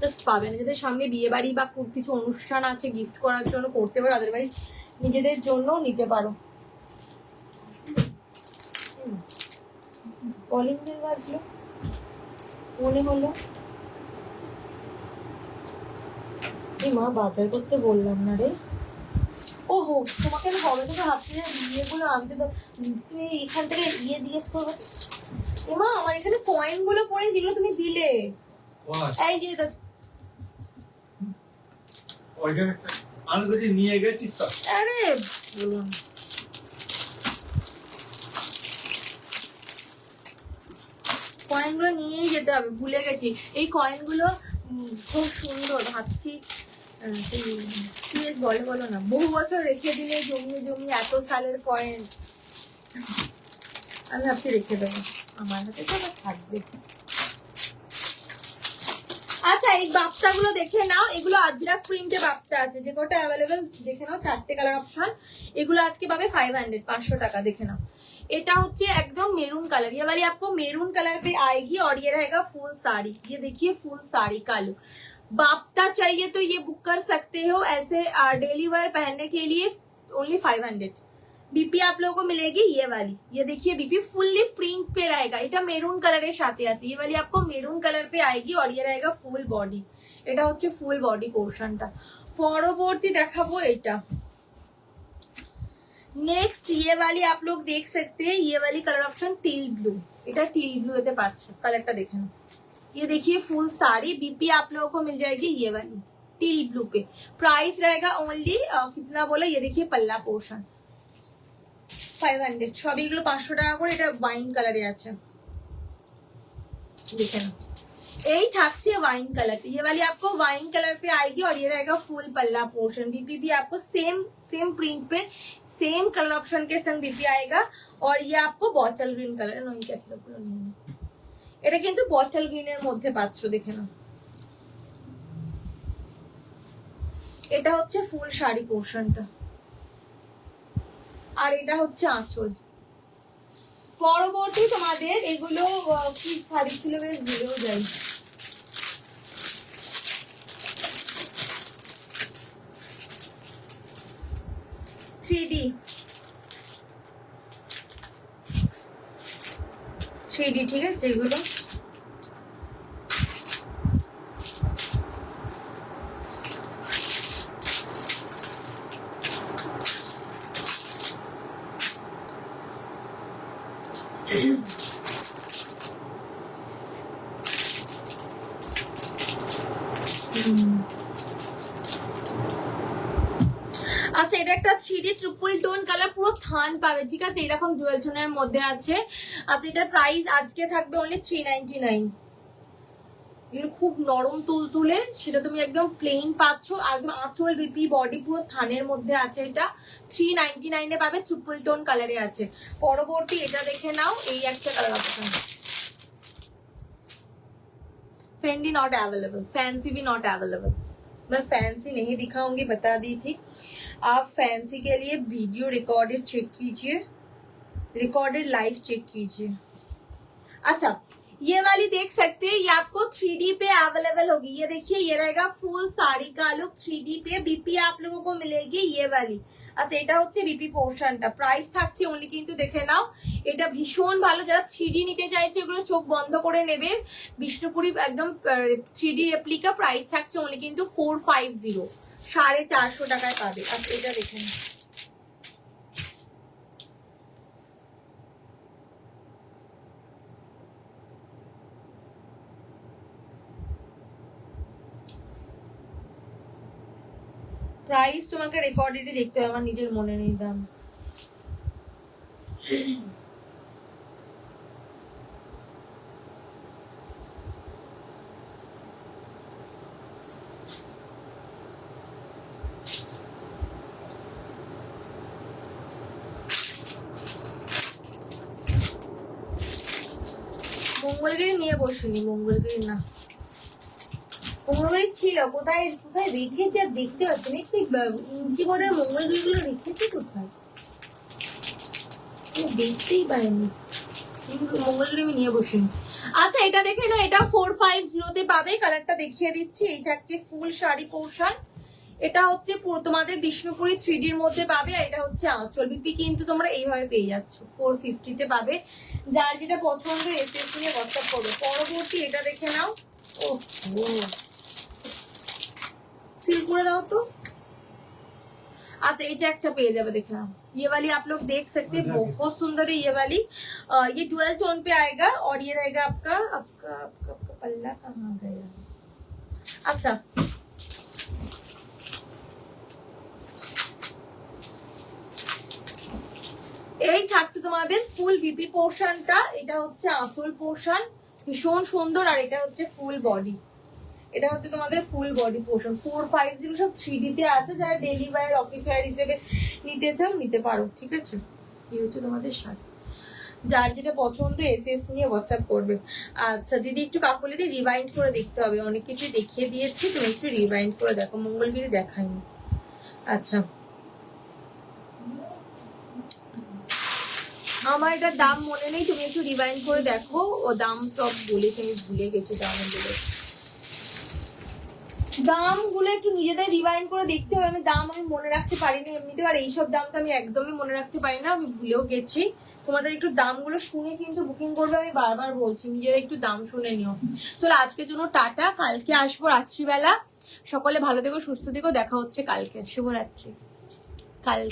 [SPEAKER 1] জাস্ট পাবে না যাদের সামনে বিয়ে বাড়ি বা কিছু অনুষ্ঠান আছে গিফট করার জন্য করতে পারো, আদারওয়াইজ নিজেদের জন্য নিতে পারো। কলিং বেল বাজলো, মনে হলো এই মা বাজার করতে বললাম না রে। ওহো, তোমাকে আমি কবে থেকে ভাবছি যে ইয়েগুলো আনতে তো, তুমি এখান থেকে ইয়ে জিজ্ঞেস করবে। এমা আমার এখানে কয়েন গুলো পড়ে যেগুলো তুমি দিলে, এই যে নিয়ে গেছিস। আরে বলুন, কয়েনগুলো নিয়েই যেতে হবে, ভুলে গেছি। এই কয়েনগুলো খুব সুন্দর, ভাবছি বলে বলো না, বহু বছর রেখে দিলে জমিয়ে জমিয়ে এত সালের কয়েন, আমি ভাবছি রেখে দেবো, আমার হাতে তো থাকবে। আচ্ছা এই বাপ্তা গুলো দেখে নাও, এগুলো আজরাক প্রিন্টে বাপ্তা আছে, যে কটা অ্যাভেলেবেল দেখে নাও, 4টে কালার অপশন। এগুলো আজকে পাবে 500 500 টাকা। দেখে নাও, এটা হচ্ছে एकदम मेरून कलर, ये वाली आपको मेरून कलर पे आएगी और ये रहेगा फुल साड़ी। ये देखिए फुल साड़ी का लुक। बाप्ता चाहिए तो ये बुक कर सकते हो ऐसे डेली वेयर पहनने के लिए, ओनली 500। बीपी आप लोगों को मिलेगी ये वाली, ये देखिए बीपी फुल्ली प्रिंट पे रहेगा। এটা মেরুন কালারের সাথে আছে, ये वाली आपको मेरून कलर पे आएगी और ये रहेगा फुल बॉडी। এটা হচ্ছে ফুল বডি পোর্শনটা। পরবর্তী দেখাবো এটা। नेक्स्ट ये वाली आप लोग देख सकते हैं, ये वाली कलर ऑप्शन टील ब्लू। এটা टील ब्लू এতে পাচ্ছ, কালারটা দেখে নাও। ये देखिए फुल साड़ी, बीपी आप लोगों को मिल जाएगी ये वाली टील ब्लू पे। प्राइस रहेगा ओनली कितना बोला, ये देखिए पल्ला पोर्शन 500। সব এগুলো 500 টাকা করে। এটা ওয়াইন কালারে আছে, দেখে নাও। यही থাকছে वाइन कलर। ये वाली आपको वाइन कलर पे आएगी और ये रहेगा फुल पल्ला पोर्शन। बीपी भी आपको सेम प्रिंट पे सेम कलर ऑप्शन के संग बीपी आएगा। और ये आपको বটল গ্রিন কালার, এটা কিন্তু বটল গ্রিনের মধ্যে পাচ্ছ, দেখে না। এটা হচ্ছে ফুল শাড়ি পোর্শনটা, আর এটা হচ্ছে আঁচল। পরবর্তী তোমাদের এগুলো কি শাড়ি ছিল বেশ ভুলেও যাই। থ্রি ডি ঠিক আছে এগুলো। আচ্ছা এটা একটা 3D ট্রিপল টোন কালার, পুরো থান পাবে ঠিক আছে, এরকম ডুয়াল টোনের মধ্যে আছে। আচ্ছা এটার প্রাইস আজকে থাকবে অনলি 399। এর খুব নরম তুলতুলে, সেটা তুমি একদম প্লেন পাচ্ছ, একদম আঁচল বিপি বডি পুরো থানের মধ্যে আছে। এটা 399 এ পাবে, ট্রিপল টোন কালারে আছে। পরবর্তী এটা দেখে নাও, এই একটা colour option. Fendi not available, fancy भी नॉट अवेलेबल। मैं फैंसी नहीं दिखाऊंगी, बता दी थी। आप फैंसी के लिए वीडियो रिकॉर्डेड चेक कीजिए, रिकॉर्डेड लाइव चेक कीजिए। अच्छा ये वाली देख सकते हैं, ये आपको 3D पे अवेलेबल होगी। ये देखिए ये रहेगा फुल साड़ी का लुक 3D पे। बीपी आप लोगों को मिलेगी ये वाली। আচ্ছা এটা হচ্ছে বিপি পোর্শনটা, প্রাইস থাকছে অনলি কিন্তু দেখে নাও, এটা ভীষণ ভালো। যারা 3D নিতে চাইছে এগুলো চোখ বন্ধ করে নেবে, বিষ্ণুপুরি একদম 3D রেপ্লিকা। প্রাইস থাকছে অনলি কিন্তু 450, 450 টাকায় পাবে। আচ্ছা এটা দেখে নাও, প্রাইস তোমাকে রেকর্ডেডই দেখতে হবে, আমার নিজের মনে নেই দাম। মঙ্গলগিরি নিয়ে বসিনি, মঙ্গলগিরি না, মঙ্গলগিরি ছিল কোথায় কোথায় রেখেছি আর দেখতে পাচ্ছি না। একটু ইঞ্চি বর্ডার মঙ্গলগিরি গুলো রেখেছি কোথায়, দেখতেই পাইনি। মঙ্গলগিরি আমি নিয়ে বসিনি। আচ্ছা এটা দেখে নাও, এটা 450 তে পাবে। কালারটা দেখিয়ে দিচ্ছি, এই থাকছে ফুল শাড়ি পোর্শন। এটা হচ্ছে তোমাদের বিষ্ণুপুরি 3D এর মধ্যে পাবে, আর এটা হচ্ছে আঁচল। বিপি কিন্তু তোমরা এইভাবে পেয়ে যাচ্ছ, 450 তে পাবে। যার যেটা পছন্দ এসএস নিয়ে হোয়াটসঅ্যাপ করবে। পরবর্তী এটা দেখে নাও, ও সিল করে দাও তো। अच्छा ये একটা পেয়ে যাবে, देखना ये वाली आप लोग देख सकते हैं, बहुत सुंदर है ये वाली। ये डुअल टोन पे आएगा और ये रहेगा आपका आपका आपका, आपका पल्ला कहाँ गया। अच्छा এই থাকছে তোমাদের ফুল বিপি পোর্শনটা। এটা হচ্ছে আঁচল পোর্শন, ভীষণ সুন্দর। আর এটা হচ্ছে ফুল বডি, এটা হচ্ছে তোমাদের ফুল বডি পোর্শন। 450 সব 3D তে আছে। যারা ডেলি ওয়্যার অফিস ওয়্যার হিসেবে নিতে চাও নিতে পারো, ঠিক আছে। এই হচ্ছে তোমাদের শাড়ি, যার যেটা পছন্দ এসএস নিয়ে হোয়াটসঅ্যাপ করবে। আচ্ছা দিদি একটু কাকুলি দিয়ে রিভাইন্ড করে দেখতে হবে, অনেক কিছু দেখিয়ে দিয়েছি, তুমি একটু রিভাইন্ড করে দেখো, মঙ্গলগিরি দেখাইনি। আচ্ছা আমার এটা দাম মনে নেই, তুমি একটু রিভাইন্ড করে দেখো। ও দাম সব বলেছি, আমি ভুলে গেছি দাম বলে। দামগুলো একটু নিজেদের রিভাইন্ড করে দেখতে হবে। আমি মনে রাখতে পারিনি এমনিতে, আর এইসব দাম তো আমি একদমই মনে রাখতে পারি না, আমি ভুলেও গেছি। তোমাদের একটু দামগুলো শুনে কিন্তু বুকিং করবে, আমি বারবার বলছি, নিজেরা একটু দাম শুনে নিও। চলো আজকের জন্য টাটা, কালকে আসবো রাত্রিবেলা। সকলে ভালো থেকো, সুস্থ থেকো, দেখা হচ্ছে কালকে। শুভরাত্রি। কাল